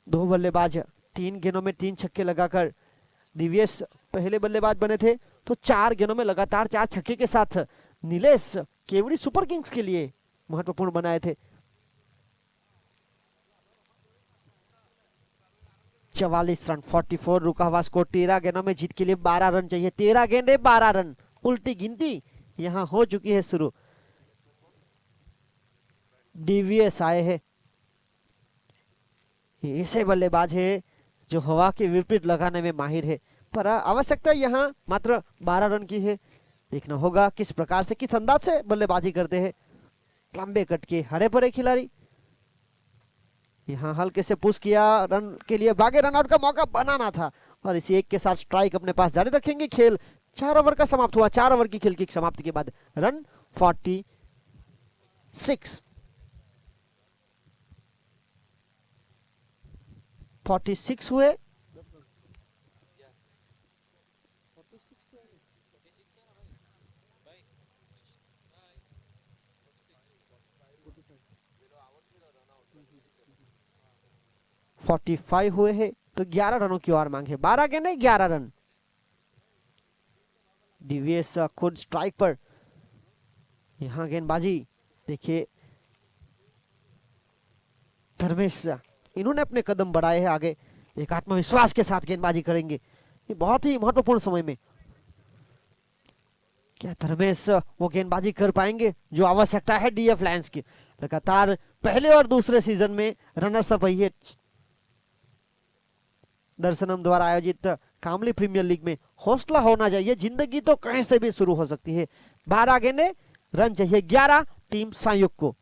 S1: 2 बल्लेबाज 3 गेंदों में 3 छक्के लगाकर डीवीएस पहले बल्लेबाज बने थे, तो 4 गेंदों में लगातार 4 छक्के के साथ नीलेश केवड़ी सुपर किंग्स के लिए महत्वपूर्ण बनाए थे। 44 रन 44 रुका हुआ स्कोर। 13 गेंदों में जीत के लिए 12 रन चाहिए। 13 गेंदे 12 रन, उल्टी गिनती यहां हो चुकी है शुरू। डीवीएस आए हैं, ऐसे बल्लेबाज है जो हवा के विपरीत लगाने में माहिर है, पर आवश्यकता यहां मात्र 12 रन की है। देखना होगा किस प्रकार से, किस अंदाज से बल्लेबाजी करते हैं लंबे कट के हरे भरे खिलाड़ी। यहाँ हल्के से पुश किया, रन के लिए भागे, रन आउट का मौका बनाना था, और इसी एक के साथ स्ट्राइक अपने पास जारी रखेंगे। खेल 4 ओवर का समाप्त हुआ। 4 ओवर की खेल की समाप्ति के बाद रन 46 हुए। फोर्टी 45 हुए हैं, तो 11 रनों की और मांग है। 12 गेंदें 11 रन। डीवीएस खुद स्ट्राइक पर। यहां गेंदबाजी देखिए, धर्मेश इन्होंने अपने कदम बढ़ाए हैं आगे, एक आत्मविश्वास के साथ गेंदबाजी करेंगे ये बहुत ही महत्वपूर्ण समय में। क्या धर्मेश वो गेंदबाजी कर पाएंगे जो आवश्यकता है डीएफ लायंस की? लगातार पहले और दूसरे सीजन में रनर्स अप रही है दर्शनम द्वारा आयोजित कामली प्रीमियर लीग में। हौसला होना चाहिए, जिंदगी तो कहीं से भी शुरू हो सकती है। 12 गेंदें, रन चाहिए 11 टीम संयुक्त को।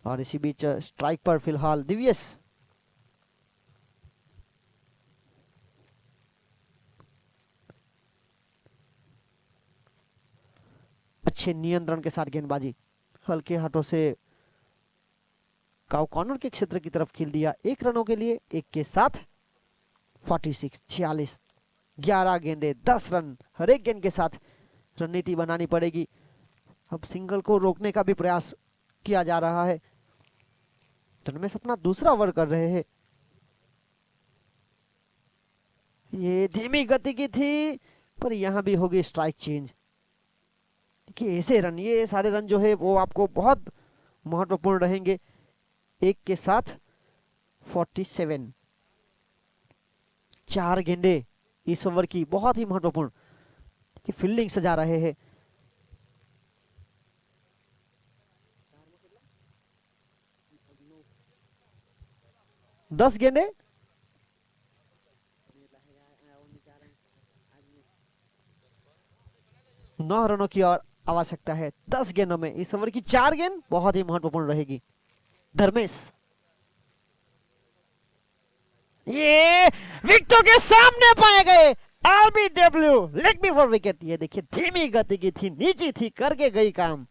S1: और इसी बीच स्ट्राइक पर फिलहाल डीवीएस। अच्छे नियंत्रण के साथ गेंदबाजी, हल्के हाथों से काउ कॉर्नर के क्षेत्र की तरफ खेल दिया। 1 रनों के लिए 1 के साथ 46 11 गेंदे 10 रन। हर एक गेंद के साथ रणनीति बनानी पड़ेगी। अब सिंगल को रोकने का भी प्रयास किया जा रहा है। धर्मेश अपना दूसरा ओवर कर रहे हैं। ये धीमी गति की थी, पर यहां भी होगी स्ट्राइक चेंज। देखिए ऐसे रन, ये सारे रन जो है वो आपको बहुत महत्वपूर्ण रहेंगे। 1 के साथ 47। 4 गेंदे इस ओवर की बहुत ही महत्वपूर्ण कि फील्डिंग सजा रहे हैं। दस गेंदे, 9 रनों की और आवश्यकता है 10 गेंदों में। इस ओवर की 4 गेंद बहुत ही महत्वपूर्ण रहेगी। धर्मेश ये विकेटों के सामने पाए गए। LBW leg before wicket. ये देखिए धीमी गति की थी, नीची थी, करके गई काम।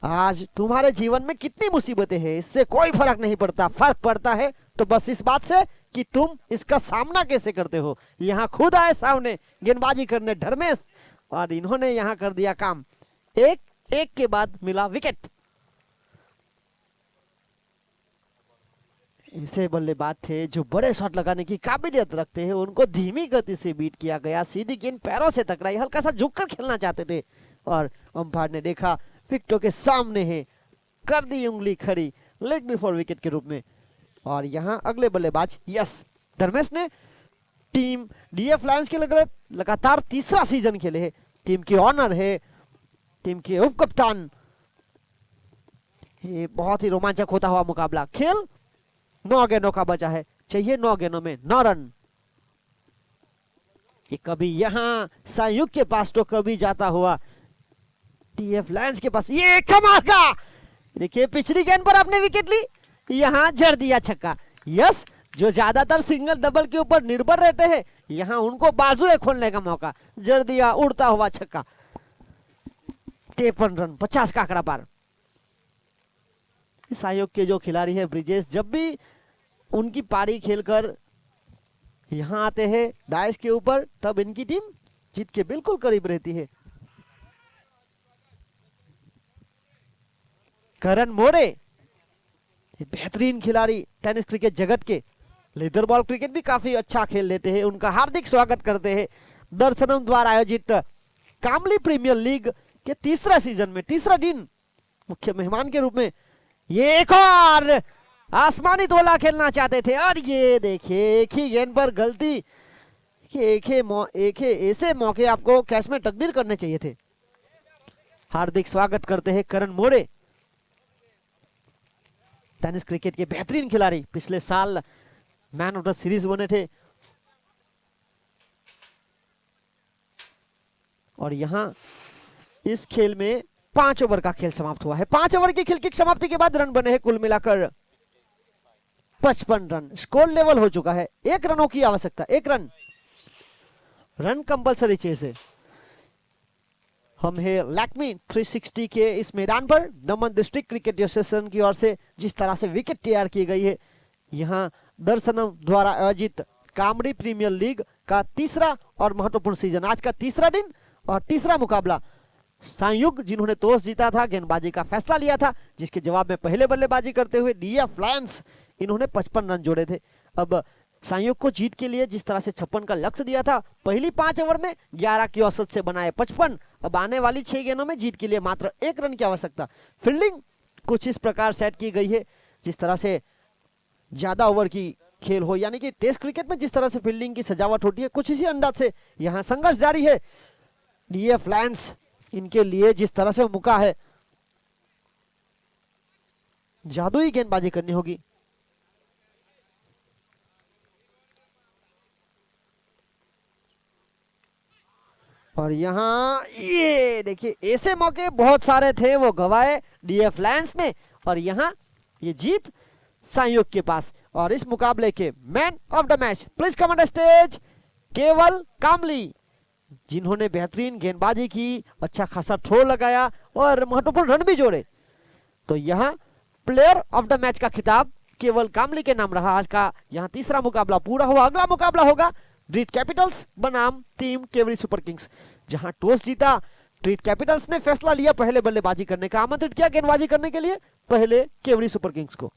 S1: आज तुम्हारे जीवन में कितनी मुसीबतें हैं, इससे कोई फर्क नहीं पड़ता। फर्क पड़ता है तो बस इस बात से कि तुम इसका सामना कैसे करते हो। यहां खुद आए सामने गेंदबाजी करने धर्मेश, और इन्होंने यहां कर दिया काम। एक के बाद मिला विकेट। ऐसे बल्लेबाज थे जो बड़े शॉट लगाने की काबिलियत रखते हैं, उनको धीमी गति से बीट किया गया। सीधी गेंद पैरों से टकराई, हल्का सा झुककर खेलना चाहते थे, और अंपायर ने देखा विकेटों के सामने है, कर दी उंगली खड़ी लेग बिफोर विकेट के रूप में। और यहाँ अगले बल्लेबाज यस धर्मेश ने टीम डीएफ लायंस के लगातार तीसरा सीजन खेले है, टीम की ऑनर है, टीम के उप कप्तान। ये बहुत ही रोमांचक होता हुआ मुकाबला। खेल 9 गेंदों का बचा है, चाहिए 9 गेंदों में 9 रन। ये कभी यहाँ संयुक्त के पास तो कभी जाता हुआ डीएफ लायंस के पास। ये कमाल का, देखिए पिछली गेंद पर आपने विकेट ली, यहाँ जड़ दिया छक्का। यस, जो ज्यादातर सिंगल डबल के ऊपर निर्भर रहते हैं, यहाँ उनको बाजुएं खोलने का मौका, जड़ दिया उड़ता हुआ छक्का। 53 रन, 50 का आंकड़ा पार। इस आयोग के जो खिलाड़ी है ब्रिजेश, जब भी उनकी पारी खेलकर यहाँ आते हैं डाइस के ऊपर, तब इनकी टीम जीत के बिल्कुल करीब रहती है। करण मोरे बेहतरीन खिलाड़ी, टेनिस क्रिकेट जगत के, लेदर बॉल क्रिकेट भी काफी अच्छा खेल लेते हैं, उनका हार्दिक स्वागत करते हैं दर्शनम द्वारा आयोजित कामली प्रीमियर लीग के तीसरा सीजन में, तीसरा दिन मुख्य मेहमान के रूप में। ये एक और आसमानी तोला खेलना चाहते थे, और ये देखिए एक ही गेंद पर गलती, एक ही ऐसे मौके आपको कैच में तकदीर करने चाहिए थे। हार्दिक स्वागत करते हैं करण मोरे, टेनिस क्रिकेट के बेहतरीन खिलाड़ी, पिछले साल मैन ऑफ द सीरीज बने थे। और यहां इस खेल में 5 ओवर का खेल समाप्त हुआ है। 5 ओवर की खेल की समाप्ति के बाद रन बने हैं कुल मिलाकर 55 रन। स्कोर लेवल हो चुका है, 1 रनों की आवश्यकता, 1 रन कंपलसरी चेज है। हम है लैक्मी 360 के इस मैदान पर दमन डिस्ट्रिक्ट क्रिकेट एसोसिएशन की ओर से जिस तरह से विकेट तैयार की गई है, यहाँ दर्शनम द्वारा आयोजित कामड़ी प्रीमियर लीग का तीसरा और महत्वपूर्ण सीजन, आज का तीसरा दिन और तीसरा मुकाबला। संयुक्त जिन्होंने टॉस जीता था, गेंदबाजी का फैसला लिया था, जिसके जवाब में पहले बल्लेबाजी करते हुए डीएफ लायंस, इन्होंने 55 रन जोड़े थे। अब संयुक्त को जीत के लिए जिस तरह से 56 का लक्ष्य दिया था, पहली 5 ओवर में 11 की औसत से बनाए 55। अब आने वाली 6 गेंदों में जीत के लिए मात्र 1 रन की आवश्यकता। फील्डिंग कुछ इस प्रकार सेट की गई है जिस तरह से ज्यादा ओवर की खेल हो, यानी कि टेस्ट क्रिकेट में जिस तरह से फील्डिंग की सजावट होती है, कुछ इसी अंदाज से यहाँ संघर्ष जारी है। डीएफ लायंस, इनके लिए जिस तरह से मौका है, जादुई गेंदबाजी करनी होगी। और यहाँ ये देखिए ऐसे मौके बहुत सारे थे, वो गवाए डीएफ लायंस ने, और यहाँ ये जीत संयुक्त के पास। और इस मुकाबले के man of the match, please come on stage, केवल कामली, जिन्होंने बेहतरीन गेंदबाजी की, अच्छा खासा थ्रो लगाया और महत्वपूर्ण रन भी जोड़े। तो यहाँ प्लेयर ऑफ द मैच का खिताब केवल कामली के नाम रहा। आज का यहाँ तीसरा मुकाबला पूरा हुआ। अगला मुकाबला होगा ट्रीट कैपिटल्स बनाम टीम केवरी सुपर किंग्स। जहां टॉस जीता ट्रीट कैपिटल्स ने फैसला लिया पहले बल्लेबाजी करने का, आमंत्रित किया गेंदबाजी करने के लिए पहले केवरी सुपर किंग्स को।